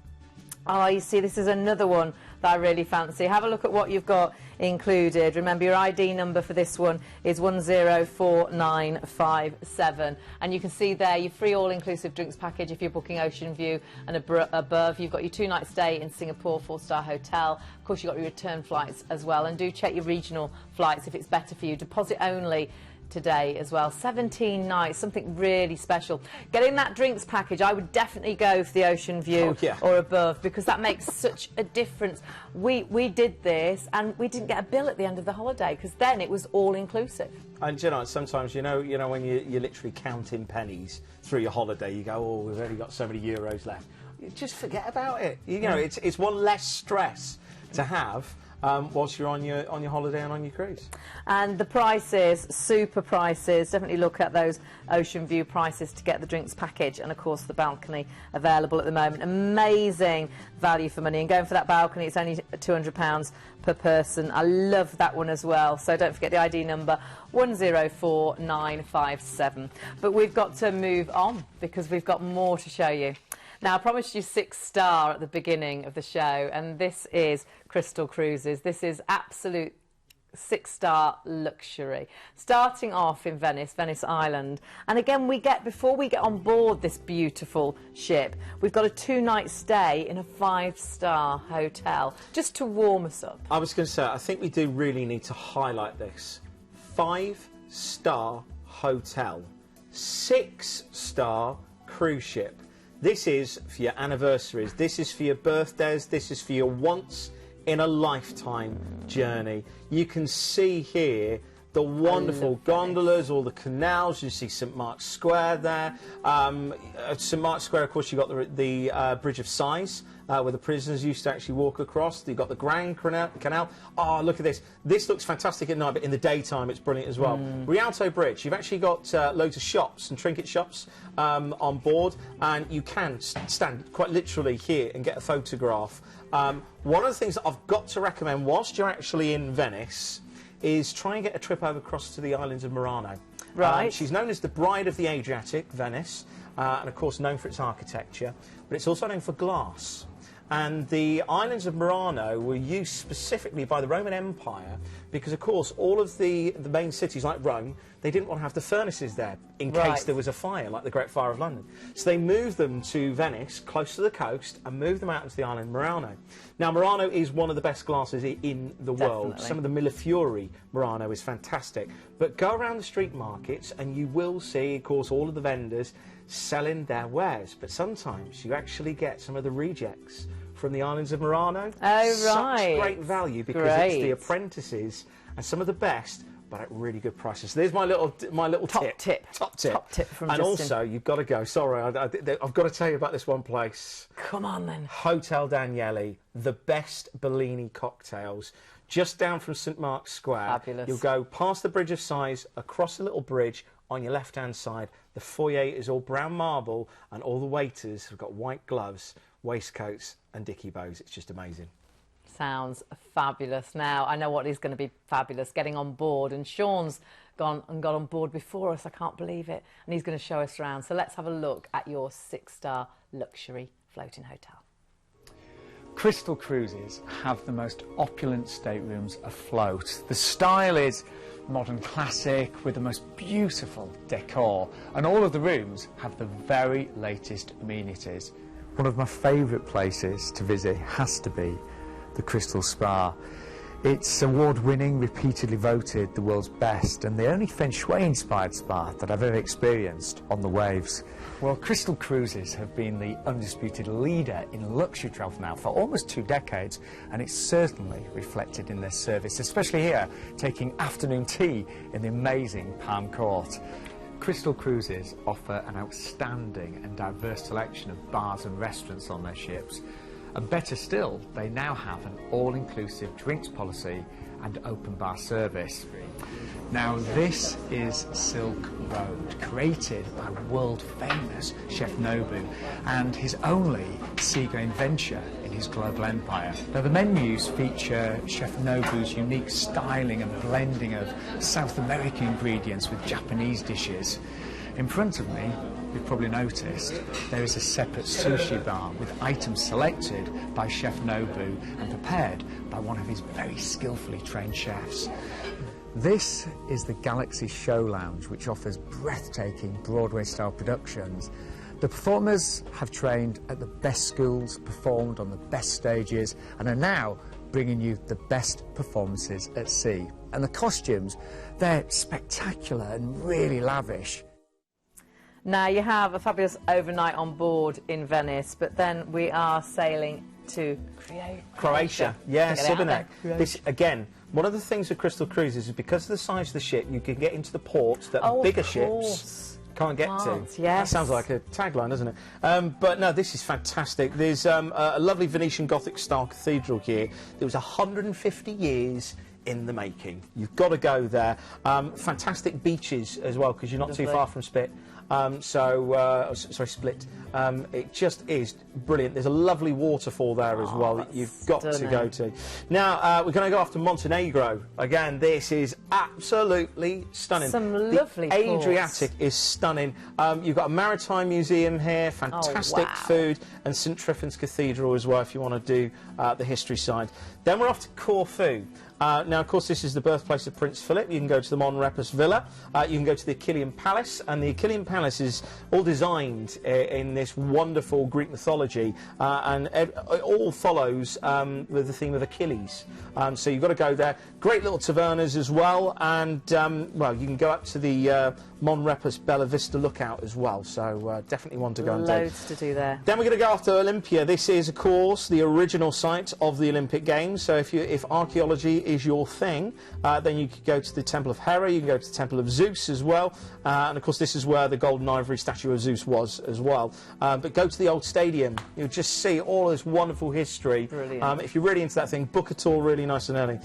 S1: Oh, you see, this is another one that I really fancy. Have a look at what you've got included. Remember, your ID number for this one is 104957. And you can see there your free all-inclusive drinks package if you're booking Ocean View and above. You've got your 2-night stay in Singapore, 4-star hotel. Of course, you've got your return flights as well. And do check your regional flights if it's better for you. Deposit only today as well. 17 nights, something really special. Getting that drinks package, I would definitely go for the Ocean View or above, because that makes such a difference. We did this and we didn't get a bill at the end of the holiday, because then it was all inclusive.
S2: And sometimes when you're literally counting pennies through your holiday, you go, oh, we've only got so many euros left. You just forget about it. It's one less stress to have whilst you're on your holiday and on your cruise.
S1: And the prices, super prices. Definitely look at those Ocean View prices to get the drinks package, and of course the balcony available at the moment. Amazing value for money. And going for that balcony, it's only £200 per person. I love that one as well. So don't forget the ID number 104957. But we've got to move on because we've got more to show you. Now, I promised you 6-star at the beginning of the show, and this is Crystal Cruises. This is absolute 6-star luxury. Starting off in Venice Island. And again, before we get on board this beautiful ship, we've got a 2-night stay in a 5-star hotel, just to warm us up.
S2: I was going to say, I think we do really need to highlight this. 5-star hotel, 6-star cruise ship. This is for your anniversaries, this is for your birthdays, this is for your once-in-a-lifetime journey. You can see here the wonderful gondolas, all the canals. You see St Mark's Square there. St Mark's Square, of course, you've got the Bridge of Sighs, where the prisoners used to actually walk across. You've got the Grand Canal. Oh, look at this. This looks fantastic at night, but in the daytime it's brilliant as well. Rialto Bridge, you've actually got loads of shops and trinket shops on board, and you can stand quite literally here and get a photograph. One of the things that I've got to recommend whilst you're actually in Venice is try and get a trip over across to the islands of Murano.
S1: Right.
S2: She's known as the Bride of the Adriatic, Venice, and of course known for its architecture, but it's also known for glass. And the islands of Murano were used specifically by the Roman Empire because, of course, all of the main cities like Rome, they didn't want to have the furnaces there in case there was a fire, like the Great Fire of London. So they moved them to Venice, close to the coast, and moved them out into the island of Murano. Now, Murano is one of the best glasses in the world. Some of the Millefiori Murano is fantastic. But go around the street markets and you will see, of course, all of the vendors selling their wares. But sometimes you actually get some of the rejects from the islands of Murano.
S1: Oh, right.
S2: Such great value because it's the apprentices and some to best, but at really good prices. So there's my little
S1: Top tip from
S2: and
S1: Justin.
S2: also, you've got to go. Sorry, I've got to tell you about this one place.
S1: Come on, then.
S2: Hotel Daniele, the best Bellini cocktails, just down from St Mark's Square.
S1: Fabulous.
S2: You'll go past the Bridge of Sighs, across a little bridge on your left-hand side. The foyer is all brown marble, and all the waiters have got white gloves, waistcoats and dicky bows. It's just amazing.
S1: Sounds fabulous. Now, I know what is going to be fabulous, getting on board. And Sean's gone and got on board before us. I can't believe it. And he's going to show us around. So let's have a look at your 6-star luxury floating hotel.
S5: Crystal Cruises have the most opulent staterooms afloat. The style is modern classic with the most beautiful decor. And all of the rooms have the very latest amenities. One of my favourite places to visit has to be the Crystal Spa. It's award-winning, repeatedly voted the world's best, and the only Feng Shui-inspired spa that I've ever experienced on the waves. Well, Crystal Cruises have been the undisputed leader in luxury travel now for almost 2 decades, and it's certainly reflected in their service, especially here, taking afternoon tea in the amazing Palm Court. Crystal Cruises offer an outstanding and diverse selection of bars and restaurants on their ships. And better still, they now have an all-inclusive drinks policy and open bar service. Now, this is Silk Road, created by world-famous Chef Nobu and his only seagoing venture in his global empire. Now, the menus feature Chef Nobu's unique styling and blending of South American ingredients with Japanese dishes. In front of me, you've probably noticed, there is a separate sushi bar with items selected by Chef Nobu and prepared by one of his very skillfully trained chefs. This is the Galaxy Show Lounge, which offers breathtaking Broadway-style productions. The performers have trained at the best schools, performed on the best stages, and are now bringing you the best performances at sea. And the costumes, they're spectacular and really lavish.
S1: Now, you have a fabulous overnight on board in Venice, but then we are sailing to
S2: Croatia. Yeah, Symphony. This, again, one of the things with Crystal Cruises is because of the size of the ship, you can get into the ports that bigger ships can't get to.
S1: Yes.
S2: That sounds like a tagline, doesn't it? But no, this is fantastic. There's a lovely Venetian Gothic style cathedral here. There was 150 years in the making. You've got to go there. Fantastic beaches as well, because you're not too far from Split. Split. It just is brilliant. There's a lovely waterfall there as well that you've got to go to. Now, we're going to go off to Montenegro. Again, this is absolutely stunning.
S1: Some lovely
S2: The Adriatic is stunning. You've got a maritime museum here, fantastic food, and St Trifon's Cathedral as well, if you want to do the history side. Then we're off to Corfu. Now, of course, this is the birthplace of Prince Philip. You can go to the Mon Repus Villa. You can go to the Achillean Palace, and the Achillean Palace is all designed in this wonderful Greek mythology, and it all follows with the theme of Achilles. So you've got to go there. Great little tavernas as well, and well, you can go up to the Mon Repus Bella Vista Lookout as well. So definitely one to go and do.
S1: Loads to do there.
S2: Then we're going to go off to Olympia. This is, of course, the original site of the Olympic Games. So if archaeology is your thing, then you could go to the Temple of Hera, you can go to the Temple of Zeus as well, and of course this is where the golden ivory statue of Zeus was as well. But go to the old stadium, you'll just see all this wonderful history.
S1: Brilliant.
S2: If you're really into that thing, book a tour really nice and early.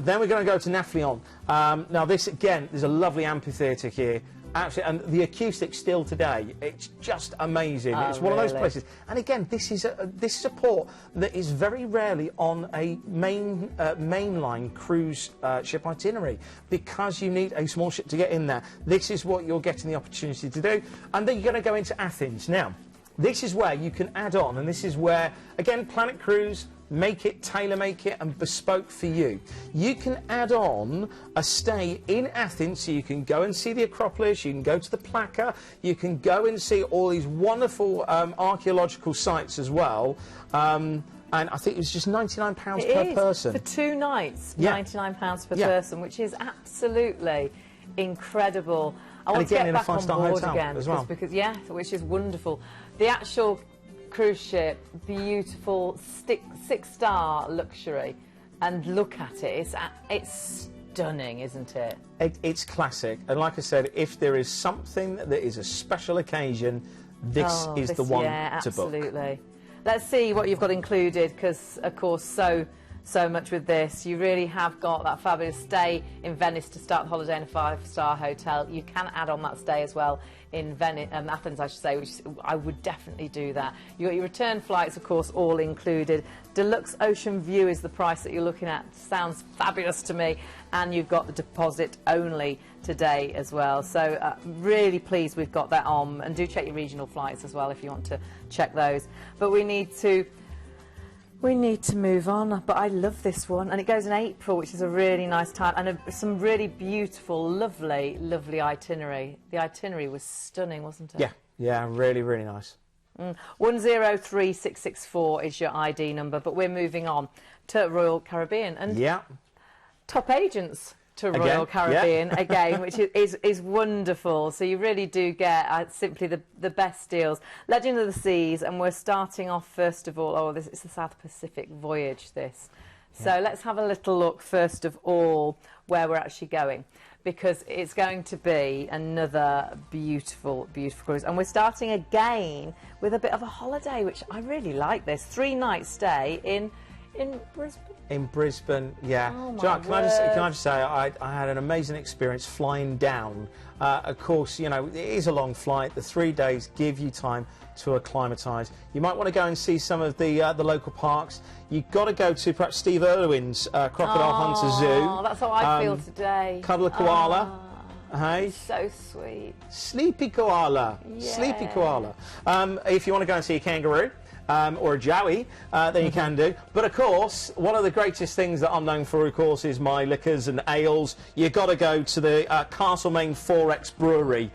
S2: Then we're going to go to Naflion. Now this, again, there's a lovely amphitheatre here. Absolutely, and the acoustics still today, it's just amazing.
S1: Oh,
S2: it's one of those
S1: really?
S2: places. And again, this is a port that is very rarely on a mainline cruise ship itinerary, because you need a small ship to get in there. This is what you're getting the opportunity to do. And then you're going to go into Athens. Now, this is where you can add on, and this is where, again, Planet Cruise, make it, tailor-make it and bespoke for you. You can add on a stay in Athens, so you can go and see the Acropolis, you can go to the Plaka, you can go and see all these wonderful archaeological sites as well. And I think it was just £99 per person.
S1: For 2 nights,
S2: Yeah.
S1: £99 per person, which is absolutely incredible. I want to
S2: again,
S1: get
S2: in a
S1: back on
S2: five-star
S1: board
S2: hotel
S1: again
S2: as well.
S1: because yeah, which is wonderful. The actual cruise ship, beautiful 6-star luxury, and look at it, it's stunning, isn't it?
S2: It's classic, and like I said, if there is something that is a special occasion, this is the one to book.
S1: Absolutely. Let's see what you've got included, because of course so much with this. You really have got that fabulous stay in Venice to start the holiday in a 5-star hotel. You can add on that stay as well in Athens, I should say, which I would definitely do that. You got your return flights, of course, all included. Deluxe Ocean View is the price that you're looking at. Sounds fabulous to me. And you've got the deposit only today as well. So really pleased we've got that on. And do check your regional flights as well if you want to check those. But we need to move on, but I love this one, and it goes in April, which is a really nice time, and some really beautiful, lovely itinerary. The itinerary was stunning, wasn't it?
S2: Yeah, really, really nice.
S1: 103664 is your ID number, but we're moving on to Royal Caribbean, and top agents to Royal Caribbean again, which is wonderful. So you really do get simply the best deals. Legend of the Seas, and we're starting off first of all. It's the South Pacific voyage. So let's have a little look first of all where we're actually going, because it's going to be another beautiful, beautiful cruise, and we're starting again with a bit of a holiday, which I really like. This 3-night stay in Brisbane.
S2: In Brisbane, yeah.
S1: Oh my
S2: Can I just say, I had an amazing experience flying down. Of course, you know, it is a long flight. The 3 days give you time to acclimatise. You might want to go and see some of the local parks. You've got to go to perhaps Steve Irwin's Crocodile Hunter Zoo.
S1: Oh, that's how I feel today.
S2: Cuddle a koala. Hey?
S1: So sweet.
S2: Sleepy koala.
S1: Yeah.
S2: Sleepy koala. If you want to go and see a kangaroo, or a jowie, then you can do. But of course, one of the greatest things that I'm known for, of course, is my liquors and ales. You've got to go to the Castlemaine 4X Brewery,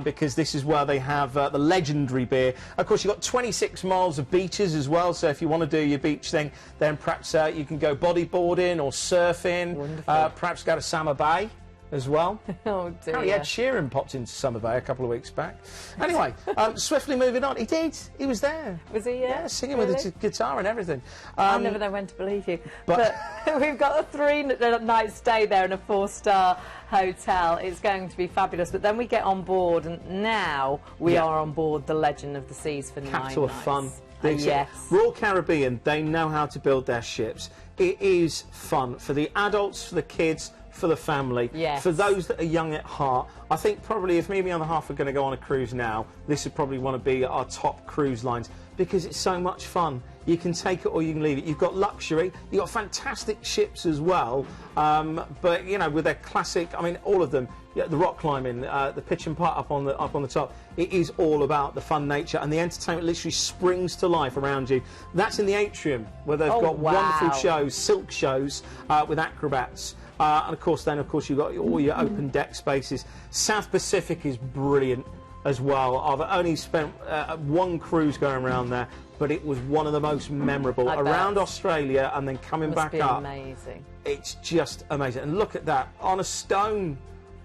S2: because this is where they have the legendary beer. Of course, you've got 26 miles of beaches as well, so if you want to do your beach thing, then perhaps you can go bodyboarding or surfing, perhaps go to Summer Bay as well.
S1: Oh dear.
S2: Apparently Ed Sheeran popped into Summer Bay a couple of weeks back. Anyway, swiftly moving on. He did. He was there.
S1: Was he?
S2: Yeah, singing with his guitar and everything.
S1: I never know when to believe you. But we've got a 3-night stay there in a 4-star hotel. It's going to be fabulous. But then we get on board, and now we are on board the Legend of the Seas for 9 nights.
S2: Capital of fun.
S1: Yes.
S2: Royal Caribbean, they know how to build their ships. It is fun for the adults, for the kids, for the family, for those that are young at heart. I think probably if me and my other half are going to go on a cruise now, this would probably want to be our top cruise lines, because it's so much fun. You can take it or you can leave it. You've got luxury, you've got fantastic ships as well, but you know, with their classic, I mean, all of them, the rock climbing, the pitch and putt up on the top, it is all about the fun nature, and the entertainment literally springs to life around you. That's in the atrium, where they've got wonderful shows, silk shows with acrobats. And of course, you've got all your open deck spaces. South Pacific is brilliant as well. I've only spent one cruise going around there, but it was one of the most memorable. Around Australia and then coming back up.
S1: Amazing.
S2: It's just amazing. And look at that, on a stone.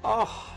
S2: Oh.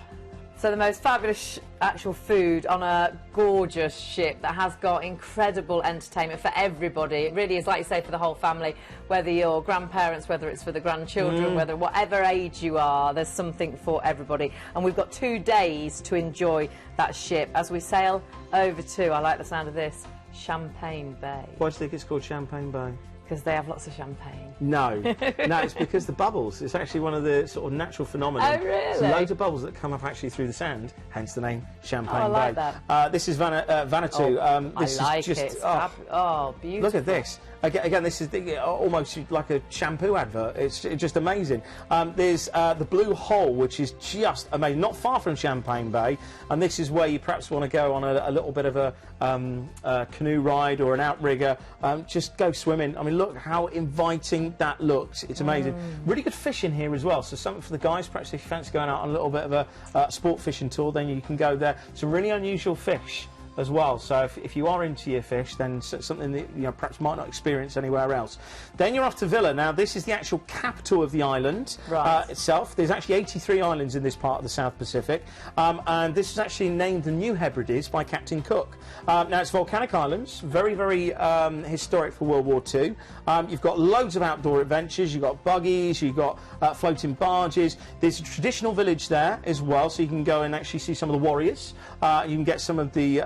S1: So the most fabulous actual food on a gorgeous ship that has got incredible entertainment for everybody. It really is, like you say, for the whole family, whether you're grandparents, whether it's for the grandchildren, whether whatever age you are, there's something for everybody. And we've got 2 days to enjoy that ship as we sail over to, I like the sound of this, Champagne Bay.
S2: Why do you think it's called Champagne Bay?
S1: because they have lots of champagne?
S2: No, no, it's because the bubbles. It's actually one of the sort of natural phenomena.
S1: Oh, really?
S2: So loads of bubbles that come up actually through the sand, hence the name Champagne
S1: I like
S2: Bay.
S1: that.
S2: This is Vanuatu. This
S1: I like
S2: is just,
S1: it. Beautiful.
S2: Look at this. Again, this is almost like a shampoo advert. It's just amazing. There's the Blue Hole, which is just amazing, not far from Champagne Bay, and this is where you perhaps want to go on a little bit of a canoe ride or an outrigger. Just go swimming. I mean, look how inviting that looks. It's amazing. Really good fishing here as well. So something for the guys, perhaps if you fancy going out on a little bit of a sport fishing tour, then you can go there. Some really unusual fish as well, so if you are into your fish, then something that you know perhaps might not experience anywhere else. Then you're off to Villa. Now this is the actual capital of the island itself. There's actually 83 islands in this part of the South Pacific, and this is actually named the New Hebrides by Captain Cook. Now it's volcanic islands, very, very historic for World War II. You've got loads of outdoor adventures. You've got buggies, you've got floating barges. There's a traditional village there as well, so you can go and actually see some of the warriors. You can get some of the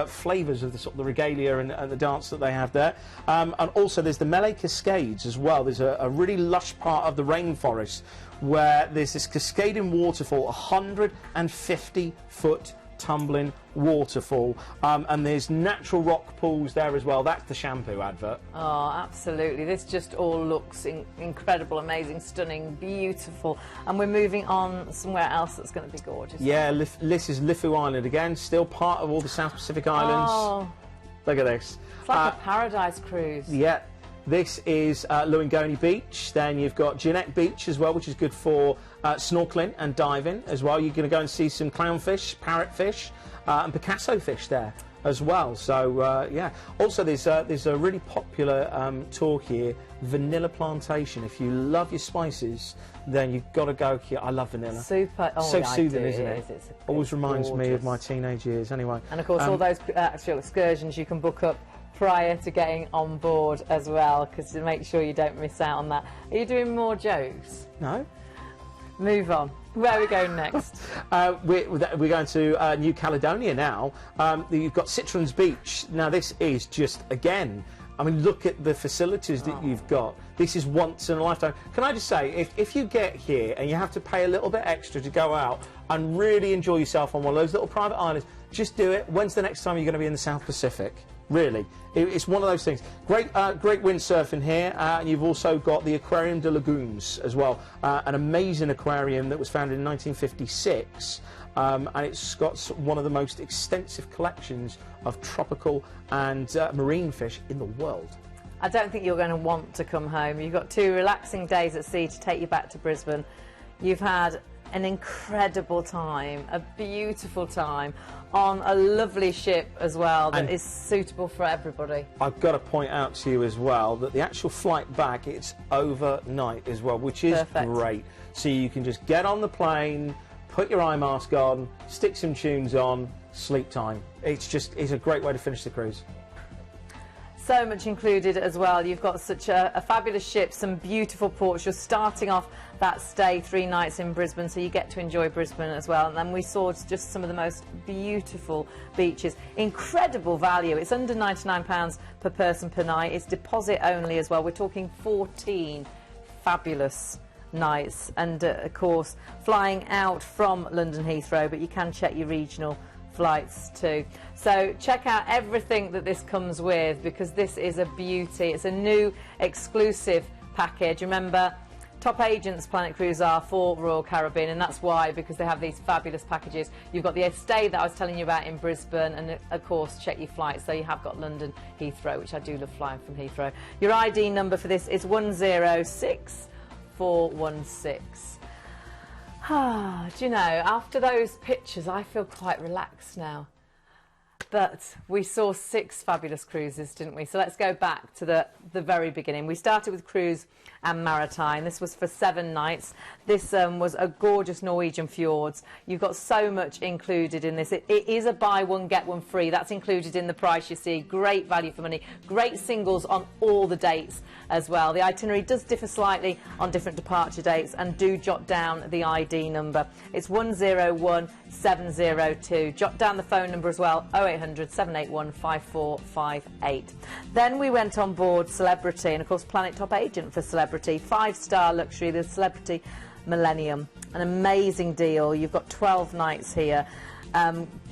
S2: flavours of the sort of the regalia and the dance that they have there. And also there's the Malay Cascades as well. There's a really lush part of the rainforest where there's this cascading waterfall, 150-foot tumbling waterfall, and there's natural rock pools there as well. That's the shampoo advert.
S1: Oh, absolutely. This just all looks incredible, amazing, stunning, beautiful. And we're moving on somewhere else that's going to be gorgeous.
S2: Yeah, this is Lifu Island again, still part of all the South Pacific Islands.
S1: Oh.
S2: Look at this.
S1: It's like a paradise cruise.
S2: Yeah. This is Luangoni Beach. Then you've got Jeanette Beach as well, which is good for snorkeling and diving as well. You're going to go and see some clownfish, parrotfish, and Picasso fish there as well. So yeah. Also, there's a really popular tour here, Vanilla Plantation. If you love your spices, then you've got to go here. I love vanilla.
S1: Super. Oh,
S2: so
S1: yeah,
S2: soothing, isn't it?
S1: It's
S2: always reminds me
S1: gorgeous.
S2: of my teenage years. Anyway.
S1: And of course, all those actual excursions you can book up prior to getting on board as well, because to make sure you don't miss out on that. Are you doing more jokes?
S2: No.
S1: Move on. Where are we going next?
S2: We're going to New Caledonia now. You've got Citrons Beach. Now this is just, again, I mean, look at the facilities that you've got. This is once in a lifetime. Can I just say, if you get here and you have to pay a little bit extra to go out and really enjoy yourself on one of those little private islands, just do it. When's the next time you're going to be in the South Pacific? Really, it's one of those things. Great windsurfing here, and you've also got the Aquarium de Lagoons as well, an amazing aquarium that was founded in 1956, and it's got one of the most extensive collections of tropical and marine fish in the world.
S1: I don't think you're going to want to come home. You've got 2 relaxing days at sea to take you back to Brisbane. You've had an incredible time, a beautiful time, on a lovely ship as well that is suitable for everybody.
S2: I've got to point out to you as well that the actual flight back, it's overnight as well, which is great. So you can just get on the plane, put your eye mask on, stick some tunes on, sleep time. It's a great way to finish the cruise.
S1: So much included as well. You've got such a fabulous ship, some beautiful ports. You're starting off that stay 3 nights in Brisbane, so you get to enjoy Brisbane as well. And then we saw just some of the most beautiful beaches. Incredible value. It's under £99 per person per night. It's deposit only as well. We're talking 14 fabulous nights. And of course, flying out from London Heathrow, but you can check your regional flights too. So check out everything that this comes with, because this is a beauty. It's a new exclusive package. Remember, top agents Planet Cruise are for Royal Caribbean, and that's why, because they have these fabulous packages. You've got the stay that I was telling you about in Brisbane, and of course check your flights. So you have got London Heathrow, which I do love flying from Heathrow. Your ID number for this is 106416. Do you know, after those pictures, I feel quite relaxed now. But we saw 6 fabulous cruises, didn't we? So let's go back to the very beginning. We started with Cruise and Maritime. This was for 7 nights. This was a gorgeous Norwegian fjords. You've got so much included in this. It is a buy one, get one free. That's included in the price you see. Great value for money. Great singles on all the dates as well. The itinerary does differ slightly on different departure dates, and do jot down the ID number. It's 101702. Jot down the phone number as well, 0800 0800 781 5458. Then we went on board Celebrity, and of course Planet Top Agent for Celebrity, 5-star luxury, the Celebrity Millennium. An amazing deal. You've got 12 nights here.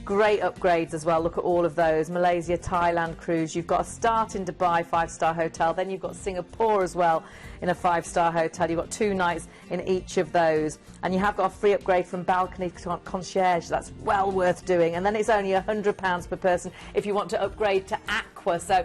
S1: Great upgrades as well. Look at all of those. Malaysia, Thailand cruise. You've got a start in Dubai, 5-star hotel. Then you've got Singapore as well in a 5-star hotel. You've got 2 nights in each of those. And you have got a free upgrade from balcony concierge. That's well worth doing. And then it's only £100 per person if you want to upgrade to Aqua. So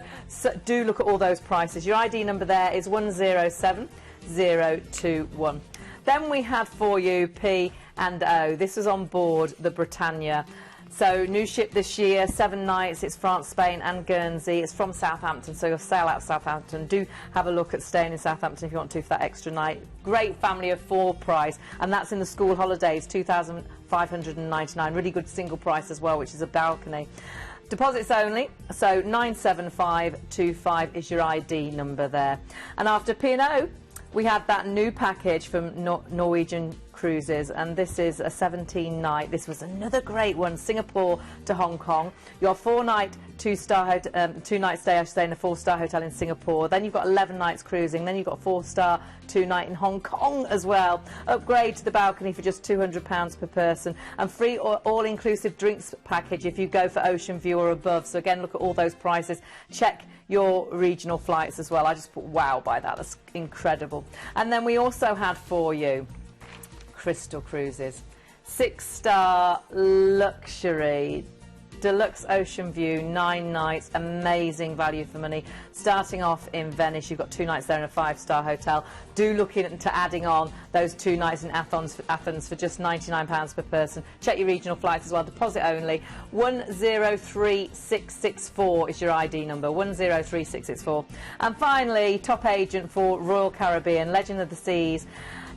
S1: do look at all those prices. Your ID number there is 107021. Then we had for you P&O. This was on board the Britannia. So new ship this year, 7 nights. It's France, Spain and Guernsey. It's from Southampton, so you'll sail out of Southampton. Do have a look at staying in Southampton if you want to for that extra night. Great family of 4 price, and that's in the school holidays, £2,599. Really good single price as well, which is a balcony. Deposits only, so 97525 is your ID number there. And after P&O, we had that new package from Norwegian Cruises, and this is a 17-night. This was another great one, Singapore to Hong Kong. Your 4-night, 2-night stay, I should say, in a 4-star hotel in Singapore. Then you've got 11 nights cruising. Then you've got 4-star, 2-night in Hong Kong as well. Upgrade to the balcony for just £200 per person, and free all-inclusive drinks package if you go for Ocean View or above. So again, look at all those prices. Check your regional flights as well. I just put wow by that. That's incredible. And then we also had for you Crystal Cruises, 6-star luxury, deluxe ocean view, 9 nights, amazing value for money. Starting off in Venice, you've got 2 nights there in a 5-star hotel. Do look into adding on those 2 nights in Athens for just £99 per person. Check your regional flights as well. Deposit only. 103664 is your ID number. 103664. And finally, top agent for Royal Caribbean, Legend of the Seas.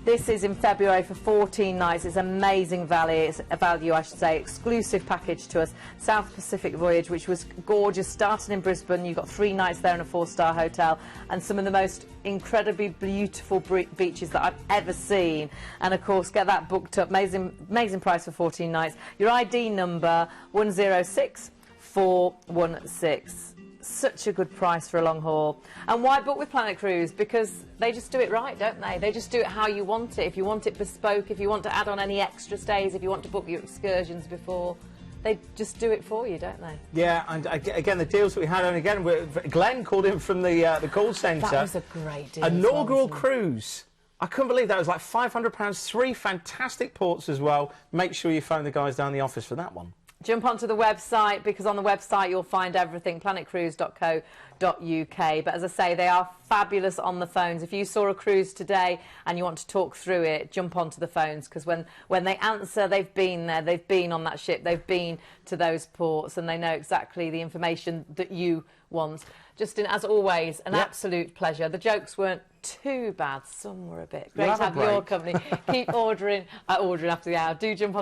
S1: This is in February for 14 nights. It's amazing value. It's a value, I should say, exclusive package to us. South Pacific voyage, which was gorgeous, starting in Brisbane. You've got 3 nights there in a 4-star hotel, and some of the most incredibly beautiful beaches that I've ever seen. And of course, get that booked up. Amazing price for 14 nights. Your ID number 106416. Such a good price for a long haul. And why book with Planet Cruise? Because they just do it right, don't they? They just do it how you want it. If you want it bespoke, if you want to add on any extra stays, if you want to book your excursions before, they just do it for you, don't they? Yeah, and again, the deals that we had, and again, Glenn called in from the call centre. That was a great deal.
S2: Inaugural cruise. I couldn't believe that. It was like £500, 3 fantastic ports as well. Make sure you phone the guys down the office for that one.
S1: Jump onto the website, because on the website you'll find everything, planetcruise.co.uk. But as I say, they are fabulous on the phones. If you saw a cruise today and you want to talk through it, jump onto the phones, because when they answer, they've been there, they've been on that ship, they've been to those ports, and they know exactly the information that you want. Justin, as always, an absolute pleasure. The jokes weren't too bad. Some were a bit. Great to have your company. Keep ordering after the hour. Do jump on